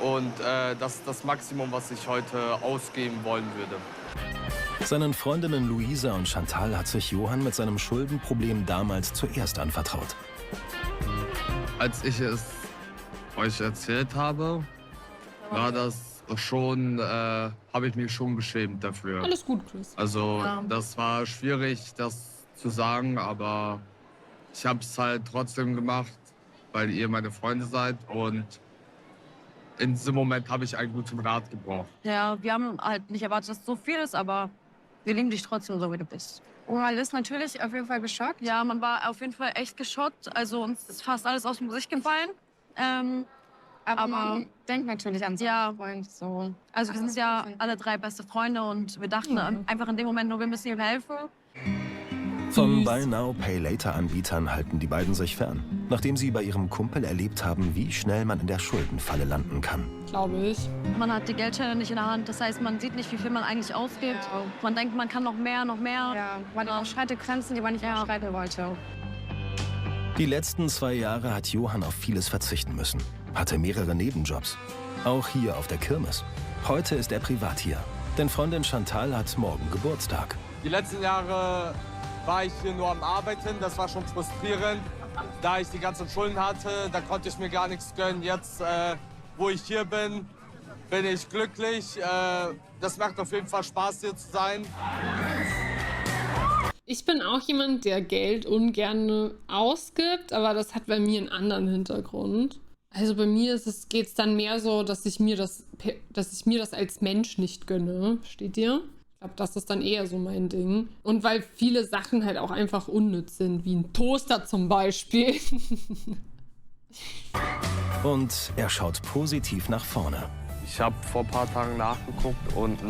Und das ist das Maximum, was ich heute ausgeben wollen würde. Seinen Freundinnen Luisa und Chantal hat sich Johann mit seinem Schuldenproblem damals zuerst anvertraut. Als ich es euch erzählt habe, war das schon, habe ich mich schon geschämt dafür. Alles gut, Chris. Also das war schwierig, das zu sagen, aber ich habe es halt trotzdem gemacht, weil ihr meine Freunde seid und in diesem Moment habe ich einen guten Rat gebraucht. Ja, wir haben halt nicht erwartet, dass es so viel ist, aber wir lieben dich trotzdem so, wie du bist. Und man ist natürlich auf jeden Fall geschockt. Ja, man war auf jeden Fall echt geschockt. Also uns ist fast alles aus dem Gesicht gefallen. Aber man denkt natürlich an seinen Freund. So. Also wir sind ja alle 3 beste Freunde und wir dachten einfach in dem Moment nur, wir müssen ihm helfen. Von Buy Now, Pay Later Anbietern halten die beiden sich fern, nachdem sie bei ihrem Kumpel erlebt haben, wie schnell man in der Schuldenfalle landen kann. Glaube ich. Man hat die Geldscheine nicht in der Hand, das heißt, man sieht nicht, wie viel man eigentlich ausgibt. Ja. Man denkt, man kann noch mehr. Ja, man überschreitet Grenzen, die man nicht überschreiten wollte. Die letzten 2 Jahre hat Johann auf vieles verzichten müssen, hatte mehrere Nebenjobs. Auch hier auf der Kirmes. Heute ist er privat hier, denn Freundin Chantal hat morgen Geburtstag. Die letzten Jahre war ich hier nur am Arbeiten, das war schon frustrierend. Da ich die ganzen Schulden hatte, da konnte ich mir gar nichts gönnen. Jetzt, wo ich hier bin, bin ich glücklich. Das macht auf jeden Fall Spaß, hier zu sein. Ich bin auch jemand, der Geld ungern ausgibt, aber das hat bei mir einen anderen Hintergrund. Also bei mir geht es dann mehr so, dass ich mir das als Mensch nicht gönne. Steht dir? Ich glaube, das ist dann eher so mein Ding. Und weil viele Sachen halt auch einfach unnütz sind, wie ein Toaster zum Beispiel. Und er schaut positiv nach vorne. Ich habe vor ein paar Tagen nachgeguckt und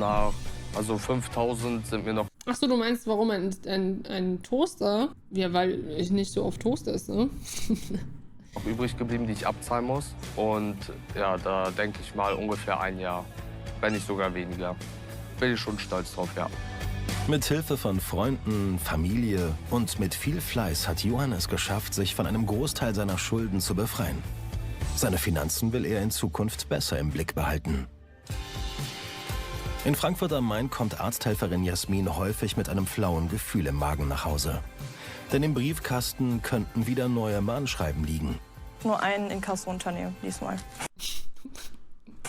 also 5.000 sind mir noch... Achso, du meinst, warum ein Toaster? Ja, weil ich nicht so oft Toast esse. noch übrig geblieben, die ich abzahlen muss. Und ja, da denke ich mal ungefähr 1 Jahr, wenn nicht sogar weniger. Bin ich schon stolz drauf, ja. Mit Hilfe von Freunden, Familie und mit viel Fleiß hat Johann es geschafft, sich von einem Großteil seiner Schulden zu befreien. Seine Finanzen will er in Zukunft besser im Blick behalten. In Frankfurt am Main kommt Arzthelferin Jasmin häufig mit einem flauen Gefühl im Magen nach Hause. Denn im Briefkasten könnten wieder neue Mahnschreiben liegen. Nur ein Inkasso-Unternehmen diesmal.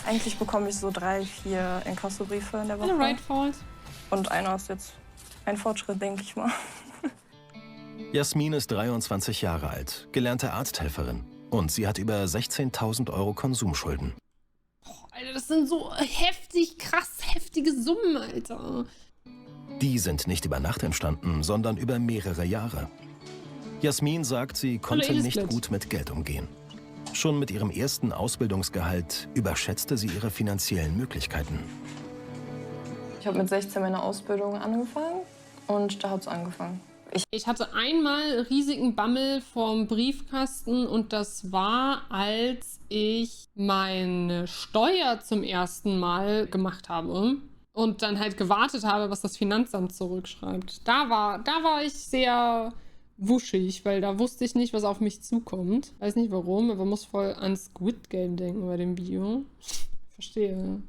Eigentlich bekomme ich so 3, 4 Inkassobriefe in der Woche. Und einer ist jetzt ein Fortschritt, denke ich mal. Jasmin ist 23 Jahre alt, gelernte Arzthelferin. Und sie hat über 16.000 € Konsumschulden. Alter, das sind so krass heftige Summen, Alter. Die sind nicht über Nacht entstanden, sondern über mehrere Jahre. Jasmin sagt, sie konnte nicht gut mit Geld umgehen. Schon mit ihrem ersten Ausbildungsgehalt überschätzte sie ihre finanziellen Möglichkeiten. Ich habe mit 16 meine Ausbildung angefangen und da hat es angefangen. Ich hatte einmal riesigen Bammel vorm Briefkasten und das war, als ich meine Steuer zum ersten Mal gemacht habe und dann halt gewartet habe, was das Finanzamt zurückschreibt. Da war ich sehr wuschig, weil da wusste ich nicht, was auf mich zukommt. Weiß nicht warum, aber muss voll an Squid Game denken bei dem Video. Verstehe.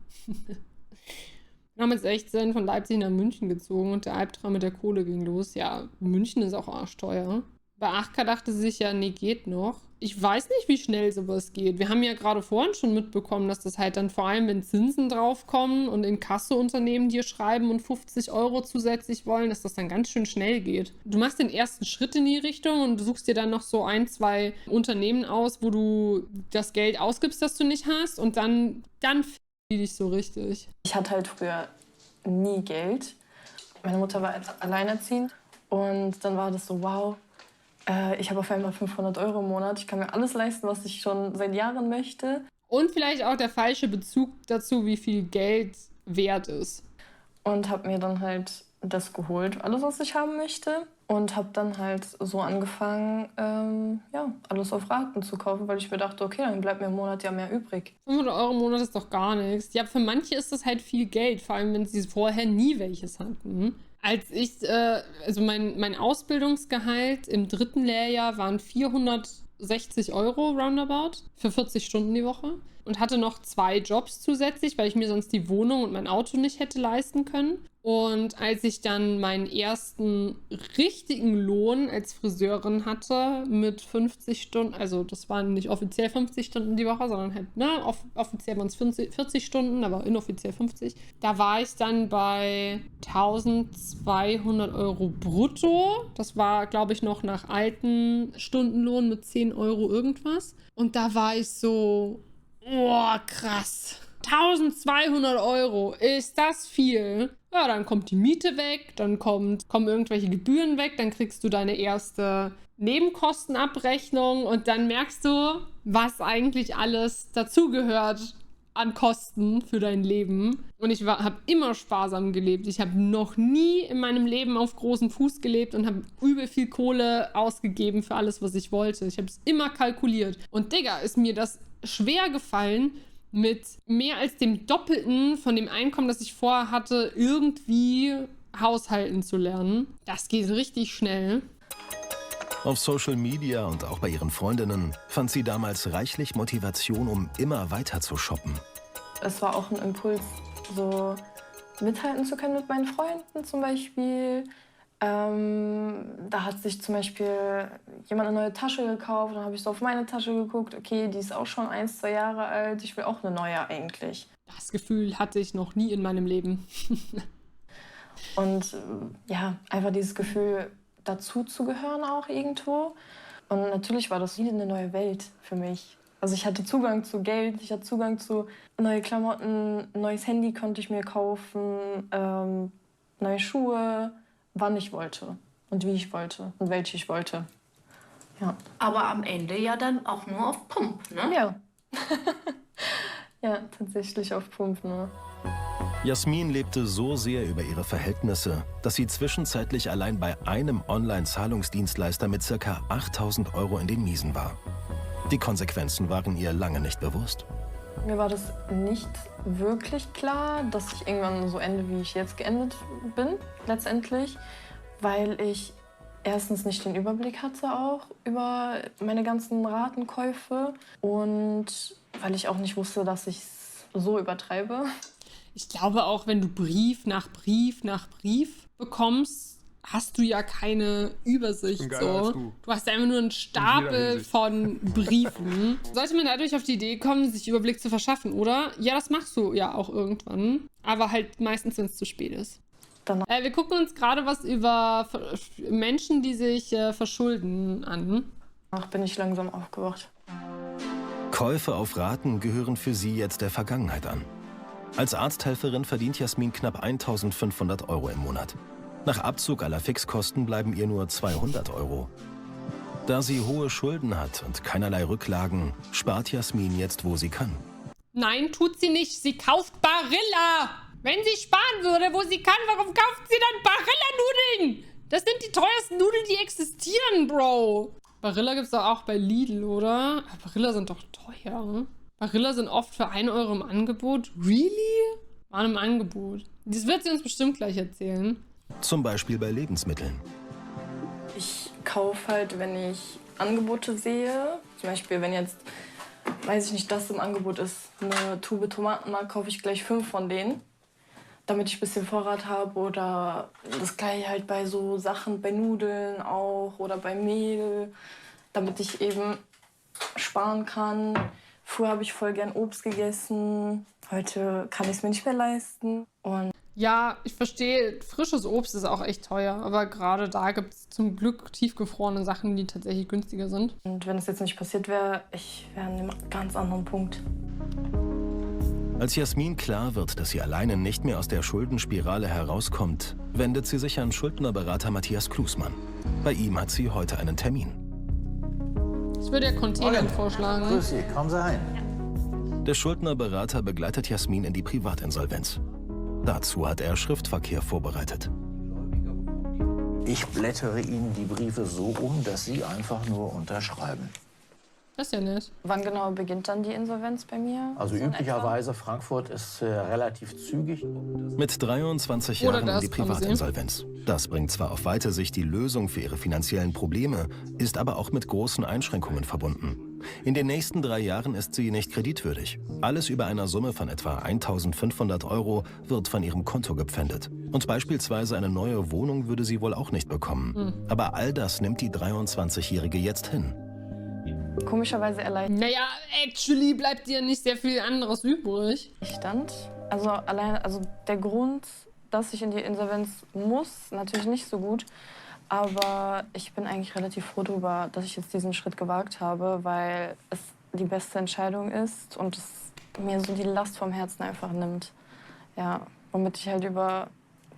Wir haben mit 16 von Leipzig nach München gezogen und der Albtraum mit der Kohle ging los. Ja, München ist auch arschteuer. Bei 8K dachte sie sich ja, nee, geht noch. Ich weiß nicht, wie schnell sowas geht. Wir haben ja gerade vorhin schon mitbekommen, dass das halt dann vor allem, wenn Zinsen draufkommen und Inkasso-Unternehmen dir schreiben und 50 € zusätzlich wollen, dass das dann ganz schön schnell geht. Du machst den ersten Schritt in die Richtung und suchst dir dann noch so 1, 2 Unternehmen aus, wo du das Geld ausgibst, das du nicht hast und dann die dich so richtig. Ich hatte halt früher nie Geld. Meine Mutter war alleinerziehend und dann war das so, wow, ich habe auf einmal 500 € im Monat. Ich kann mir alles leisten, was ich schon seit Jahren möchte. Und vielleicht auch der falsche Bezug dazu, wie viel Geld wert ist. Und habe mir dann halt das geholt, alles, was ich haben möchte. Und habe dann halt so angefangen, alles auf Raten zu kaufen, weil ich mir dachte, okay, dann bleibt mir im Monat ja mehr übrig. 500 € im Monat ist doch gar nichts. Ja, für manche ist das halt viel Geld, vor allem wenn sie vorher nie welches hatten. Als ich, mein Ausbildungsgehalt im 3. Lehrjahr waren 460 € roundabout für 40 Stunden die Woche und hatte noch 2 Jobs zusätzlich, weil ich mir sonst die Wohnung und mein Auto nicht hätte leisten können. Und als ich dann meinen ersten richtigen Lohn als Friseurin hatte mit 50 Stunden, also das waren nicht offiziell 50 Stunden die Woche, sondern halt, offiziell waren es 40 Stunden, aber inoffiziell 50. Da war ich dann bei 1.200 € brutto. Das war, glaube ich, noch nach alten Stundenlohn mit 10 € irgendwas. Und da war ich so, boah, krass. 1.200 €, ist das viel? Ja, dann kommt die Miete weg, dann kommen irgendwelche Gebühren weg, dann kriegst du deine erste Nebenkostenabrechnung und dann merkst du, was eigentlich alles dazugehört an Kosten für dein Leben. Und ich habe immer sparsam gelebt. Ich habe noch nie in meinem Leben auf großem Fuß gelebt und habe übel viel Kohle ausgegeben für alles, was ich wollte. Ich habe es immer kalkuliert. Und Digga, ist mir das schwer gefallen, mit mehr als dem Doppelten von dem Einkommen, das ich vorher hatte, irgendwie haushalten zu lernen. Das geht richtig schnell. Auf Social Media und auch bei ihren Freundinnen fand sie damals reichlich Motivation, um immer weiter zu shoppen. Es war auch ein Impuls, so mithalten zu können mit meinen Freunden zum Beispiel. Da hat sich zum Beispiel jemand eine neue Tasche gekauft, dann habe ich so auf meine Tasche geguckt, okay, die ist auch schon 1, 2 Jahre alt, ich will auch eine neue eigentlich. Das Gefühl hatte ich noch nie in meinem Leben. Und ja, einfach dieses Gefühl, dazu zu gehören auch irgendwo. Und natürlich war das wie eine neue Welt für mich. Also ich hatte Zugang zu Geld, ich hatte Zugang zu neue Klamotten, ein neues Handy konnte ich mir kaufen, neue Schuhe, wann ich wollte und wie ich wollte und welche ich wollte. Ja. Aber am Ende ja dann auch nur auf Pump, ne? Ja. Ja, tatsächlich auf Pump nur. Jasmin lebte so sehr über ihre Verhältnisse, dass sie zwischenzeitlich allein bei einem Online-Zahlungsdienstleister mit ca. 8.000 € in den Miesen war. Die Konsequenzen waren ihr lange nicht bewusst. Mir war das nicht wirklich klar, dass ich irgendwann so ende, wie ich jetzt geendet bin, letztendlich. Weil ich erstens nicht den Überblick hatte auch über meine ganzen Ratenkäufe und weil ich auch nicht wusste, dass ich es so übertreibe. Ich glaube auch, wenn du Brief nach Brief nach Brief bekommst, hast du ja keine Übersicht. So. Du hast einfach nur einen Stapel von Briefen. Sollte man dadurch auf die Idee kommen, sich Überblick zu verschaffen, oder? Ja, das machst du ja auch irgendwann. Aber halt meistens, wenn es zu spät ist. Wir gucken uns gerade was über Menschen, die sich verschulden, an. Ach, bin ich langsam aufgewacht. Käufe auf Raten gehören für sie jetzt der Vergangenheit an. Als Arzthelferin verdient Jasmin knapp 1.500 € im Monat. Nach Abzug aller Fixkosten bleiben ihr nur 200 €. Da sie hohe Schulden hat und keinerlei Rücklagen, spart Jasmin jetzt, wo sie kann. Nein, tut sie nicht. Sie kauft Barilla. Wenn sie sparen würde, wo sie kann, warum kauft sie dann Barilla-Nudeln? Das sind die teuersten Nudeln, die existieren, Bro. Barilla gibt's doch auch bei Lidl, oder? Aber Barilla sind doch teuer. Barilla sind oft für 1 € im Angebot. Really? Waren im Angebot. Das wird sie uns bestimmt gleich erzählen. Zum Beispiel bei Lebensmitteln. Ich kaufe halt, wenn ich Angebote sehe, zum Beispiel wenn jetzt, weiß ich nicht, das im Angebot ist, eine Tube Tomatenmark, kaufe ich gleich 5 von denen, damit ich ein bisschen Vorrat habe. Oder das gleiche halt bei so Sachen, bei Nudeln auch oder bei Mehl, damit ich eben sparen kann. Früher habe ich voll gern Obst gegessen, heute kann ich es mir nicht mehr leisten. Und ja, ich verstehe, frisches Obst ist auch echt teuer, aber gerade da gibt es zum Glück tiefgefrorene Sachen, die tatsächlich günstiger sind. Und wenn es jetzt nicht passiert wäre, ich wäre an einem ganz anderen Punkt. Als Jasmin klar wird, dass sie alleine nicht mehr aus der Schuldenspirale herauskommt, wendet sie sich an Schuldnerberater Matthias Klusmann. Bei ihm hat sie heute einen Termin. Ich würde ja Containern vorschlagen. Grüß Sie, kommen Sie rein. Der Schuldnerberater begleitet Jasmin in die Privatinsolvenz. Dazu hat er Schriftverkehr vorbereitet. Ich blättere Ihnen die Briefe so um, dass Sie einfach nur unterschreiben. Das ist ja nett. Wann genau beginnt dann die Insolvenz bei mir? Also üblicherweise, Frankfurt ist relativ zügig. Mit 23 Jahren in die Privatinsolvenz. Das bringt zwar auf weite Sicht die Lösung für ihre finanziellen Probleme, ist aber auch mit großen Einschränkungen verbunden. In den nächsten 3 Jahren ist sie nicht kreditwürdig. Alles über einer Summe von etwa 1.500 € wird von ihrem Konto gepfändet. Und beispielsweise eine neue Wohnung würde sie wohl auch nicht bekommen. Aber all das nimmt die 23-Jährige jetzt hin. Komischerweise erleichtert. Naja, actually bleibt dir nicht sehr viel anderes übrig. Also der Grund, dass ich in die Insolvenz muss, natürlich nicht so gut. Aber ich bin eigentlich relativ froh darüber, dass ich jetzt diesen Schritt gewagt habe, weil es die beste Entscheidung ist und es mir so die Last vom Herzen einfach nimmt. Ja, womit ich halt über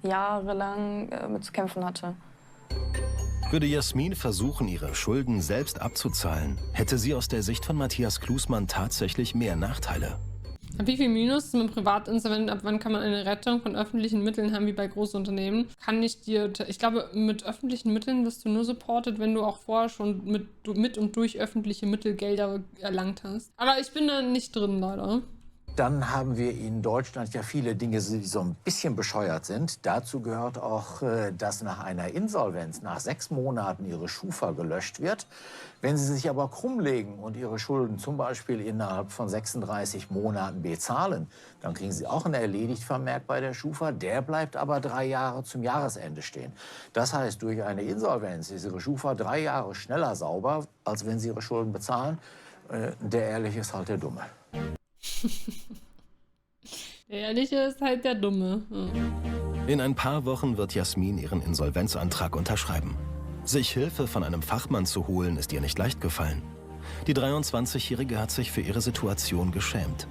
Jahre lang mit zu kämpfen hatte. Würde Jasmin versuchen, ihre Schulden selbst abzuzahlen, hätte sie aus der Sicht von Matthias Klusmann tatsächlich mehr Nachteile. Ab wie viel Minus ist mit Privatinsolvent? Ab wann kann man eine Rettung von öffentlichen Mitteln haben, wie bei Großunternehmen? Ich glaube, mit öffentlichen Mitteln wirst du nur supported, wenn du auch vorher schon mit und durch öffentliche Mittel Gelder erlangt hast. Aber ich bin da nicht drin, leider. Dann haben wir in Deutschland ja viele Dinge, die so ein bisschen bescheuert sind. Dazu gehört auch, dass nach einer Insolvenz nach 6 Monaten Ihre Schufa gelöscht wird. Wenn Sie sich aber krummlegen und Ihre Schulden zum Beispiel innerhalb von 36 Monaten bezahlen, dann kriegen Sie auch einen Erledigt-Vermerk bei der Schufa. Der bleibt aber 3 Jahre zum Jahresende stehen. Das heißt, durch eine Insolvenz ist Ihre Schufa 3 Jahre schneller sauber, als wenn Sie Ihre Schulden bezahlen. Der Ehrliche ist halt der Dumme. Der Ehrliche ist halt der Dumme. In ein paar Wochen wird Jasmin ihren Insolvenzantrag unterschreiben. Sich Hilfe von einem Fachmann zu holen, ist ihr nicht leicht gefallen. Die 23-Jährige hat sich für ihre Situation geschämt.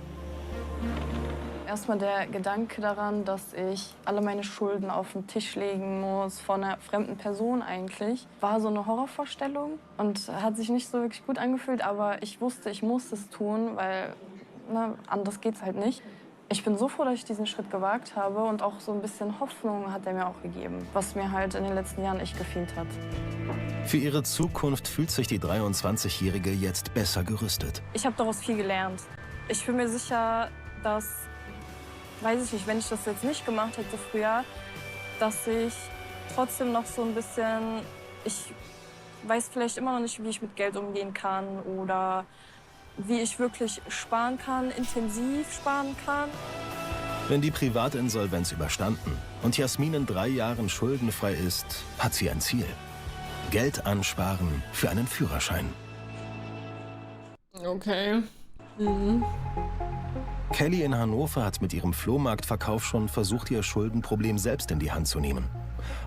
Erstmal der Gedanke daran, dass ich alle meine Schulden auf den Tisch legen muss, von einer fremden Person eigentlich, war so eine Horrorvorstellung und hat sich nicht so wirklich gut angefühlt, aber ich wusste, ich muss es tun, weil anders geht's halt nicht. Ich bin so froh, dass ich diesen Schritt gewagt habe und auch so ein bisschen Hoffnung hat er mir auch gegeben, was mir halt in den letzten Jahren echt gefehlt hat. Für ihre Zukunft fühlt sich die 23-Jährige jetzt besser gerüstet. Ich habe daraus viel gelernt. Ich bin mir sicher, dass, weiß ich nicht, wenn ich das jetzt nicht gemacht hätte früher, dass ich trotzdem noch so ein bisschen, ich weiß vielleicht immer noch nicht, wie ich mit Geld umgehen kann oder wie ich wirklich sparen kann, intensiv sparen kann. Wenn die Privatinsolvenz überstanden und Jasmin in 3 Jahren schuldenfrei ist, hat sie ein Ziel. Geld ansparen für einen Führerschein. Okay. Kelly in Hannover hat mit ihrem Flohmarktverkauf schon versucht, ihr Schuldenproblem selbst in die Hand zu nehmen.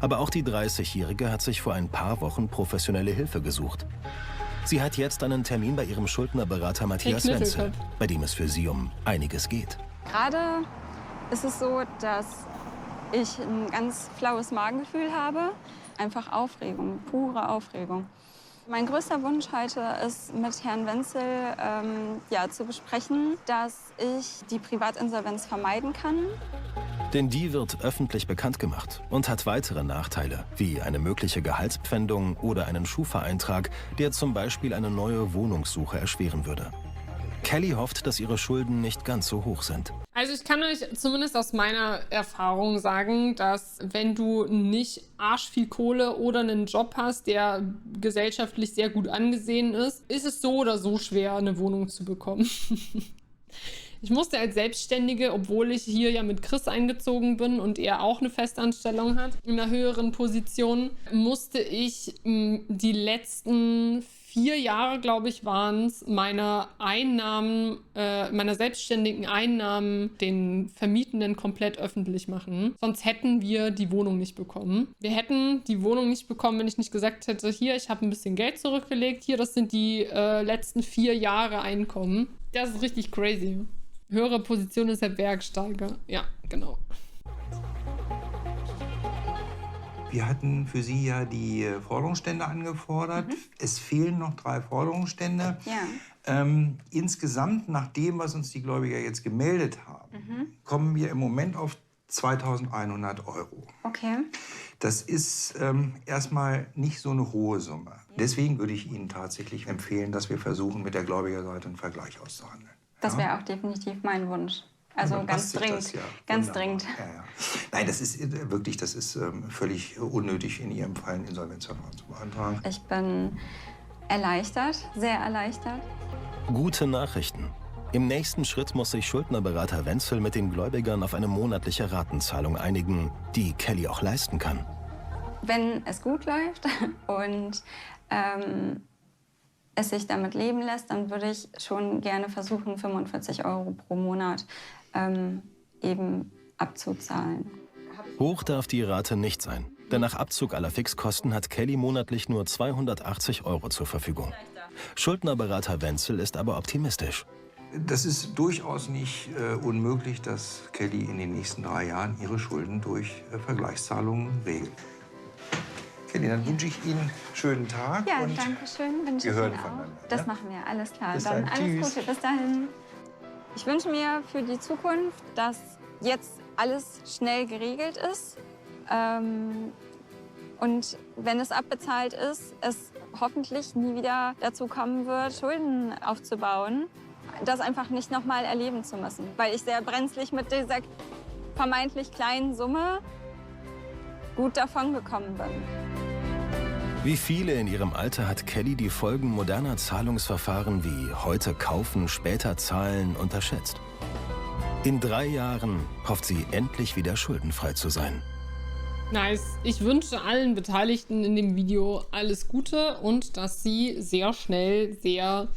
Aber auch die 30-Jährige hat sich vor ein paar Wochen professionelle Hilfe gesucht. Sie hat jetzt einen Termin bei ihrem Schuldnerberater Matthias Wenzel, bei dem es für sie um einiges geht. Gerade ist es so, dass ich ein ganz flaues Magengefühl habe. Einfach Aufregung, pure Aufregung. Mein größter Wunsch heute ist, mit Herrn Wenzel zu besprechen, dass ich die Privatinsolvenz vermeiden kann. Denn die wird öffentlich bekannt gemacht und hat weitere Nachteile, wie eine mögliche Gehaltspfändung oder einen Schufa-Eintrag, der zum Beispiel eine neue Wohnungssuche erschweren würde. Kelly hofft, dass ihre Schulden nicht ganz so hoch sind. Also ich kann euch zumindest aus meiner Erfahrung sagen, dass wenn du nicht arschviel Kohle oder einen Job hast, der gesellschaftlich sehr gut angesehen ist, ist es so oder so schwer, eine Wohnung zu bekommen. Ich musste als Selbstständige, obwohl ich hier ja mit Chris eingezogen bin und er auch eine Festanstellung hat, in einer höheren Position, musste ich die letzten 4 Jahre, glaube ich, waren es, meiner selbstständigen Einnahmen, den Vermietenden komplett öffentlich machen. Sonst hätten wir die Wohnung nicht bekommen. Wir hätten die Wohnung nicht bekommen, wenn ich nicht gesagt hätte, hier, ich habe ein bisschen Geld zurückgelegt, hier, das sind die letzten 4 Jahre Einkommen. Das ist richtig crazy. Höhere Position ist der Bergsteiger. Ja, genau. Wir hatten für Sie ja die Forderungsstände angefordert. Es fehlen noch 3 Forderungsstände. Ja. Insgesamt, nach dem, was uns die Gläubiger jetzt gemeldet haben, kommen wir im Moment auf 2.100 €. Okay. Das ist erstmal nicht so eine hohe Summe. Deswegen würde ich Ihnen tatsächlich empfehlen, dass wir versuchen, mit der Gläubigerseite einen Vergleich auszuhandeln. Das wäre auch definitiv mein Wunsch. Also ganz dringend. Ganz dringend. Ja, ja. Nein, das ist wirklich, das ist völlig unnötig, in Ihrem Fall einen Insolvenzverfahren zu beantragen. Ich bin erleichtert, sehr erleichtert. Gute Nachrichten. Im nächsten Schritt muss sich Schuldnerberater Wenzel mit den Gläubigern auf eine monatliche Ratenzahlung einigen, die Kelly auch leisten kann. Wenn es gut läuft und es sich damit leben lässt, dann würde ich schon gerne versuchen, 45 € pro Monat eben abzuzahlen. Hoch darf die Rate nicht sein, denn nach Abzug aller Fixkosten hat Kelly monatlich nur 280 € zur Verfügung. Schuldnerberater Wenzel ist aber optimistisch. Das ist durchaus nicht unmöglich, dass Kelly in den nächsten 3 Jahren ihre Schulden durch Vergleichszahlungen regelt. Kelly, dann wünsche ich Ihnen einen schönen Tag. Ja, und danke schön. Wünsche wir ich hören Ihnen auch. voneinander. Das Ja? machen wir, alles klar. Bis Dann dann. alles Tschüss. Gute, bis dahin. Ich wünsche mir für die Zukunft, dass jetzt alles schnell geregelt ist. Und wenn es abbezahlt ist, es hoffentlich nie wieder dazu kommen wird, Schulden aufzubauen. das einfach nicht nochmal erleben zu müssen, weil ich sehr brenzlig mit dieser vermeintlich kleinen Summe gut davon gekommen bin. Wie viele in ihrem Alter hat Kelly die Folgen moderner Zahlungsverfahren wie heute kaufen, später zahlen unterschätzt? In 3 Jahren hofft sie endlich wieder schuldenfrei zu sein. Nice. Ich wünsche allen Beteiligten in dem Video alles Gute und dass sie sehr schnell, sehr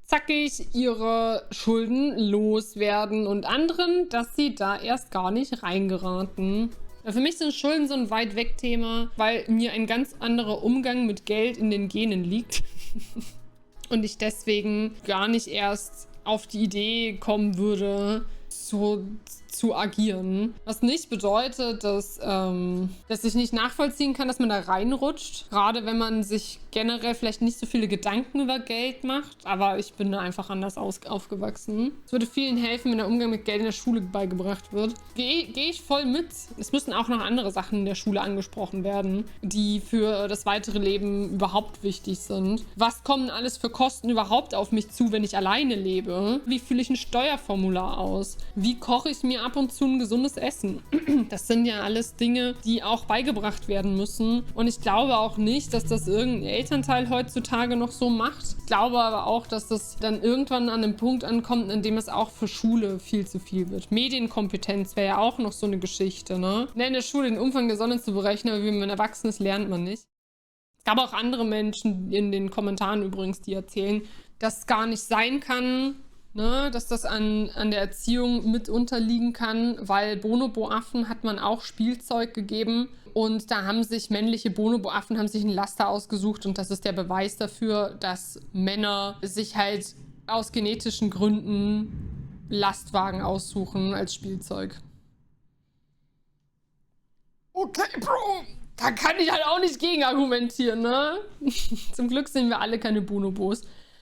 zackig ihre Schulden loswerden und anderen, dass sie da erst gar nicht reingeraten. Für mich sind Schulden so ein Weit-Weg-Thema, weil mir ein ganz anderer Umgang mit Geld in den Genen liegt und ich deswegen gar nicht erst auf die Idee kommen würde, so zu agieren. Was nicht bedeutet, dass ich nicht nachvollziehen kann, dass man da reinrutscht. Gerade wenn man sich generell vielleicht nicht so viele Gedanken über Geld macht. Aber ich bin da einfach anders aufgewachsen. Es würde vielen helfen, wenn der Umgang mit Geld in der Schule beigebracht wird. Gehe ich voll mit. Es müssen auch noch andere Sachen in der Schule angesprochen werden, die für das weitere Leben überhaupt wichtig sind. Was kommen alles für Kosten überhaupt auf mich zu, wenn ich alleine lebe? Wie fülle ich ein Steuerformular aus? Wie koche ich mir ab und zu ein gesundes Essen? Das sind ja alles Dinge, die auch beigebracht werden müssen. Und ich glaube auch nicht, dass das irgendein Elternteil heutzutage noch so macht. Ich glaube aber auch, dass das dann irgendwann an einem Punkt ankommt, in dem es auch für Schule viel zu viel wird. Medienkompetenz wäre ja auch noch so eine Geschichte, ne? In der Schule den Umfang der Sonne zu berechnen, aber wie man erwachsen ist, lernt man nicht. Es gab auch andere Menschen in den Kommentaren übrigens, die erzählen, dass es gar nicht sein kann, ne, dass das an der Erziehung mit unterliegen kann, weil Bonobo-Affen hat man auch Spielzeug gegeben und da haben sich männliche Bonobo-Affen einen Laster ausgesucht und das ist der Beweis dafür, dass Männer sich halt aus genetischen Gründen Lastwagen aussuchen als Spielzeug. Okay, Bro, da kann ich halt auch nicht gegen argumentieren, ne? Zum Glück sind wir alle keine Bonobos.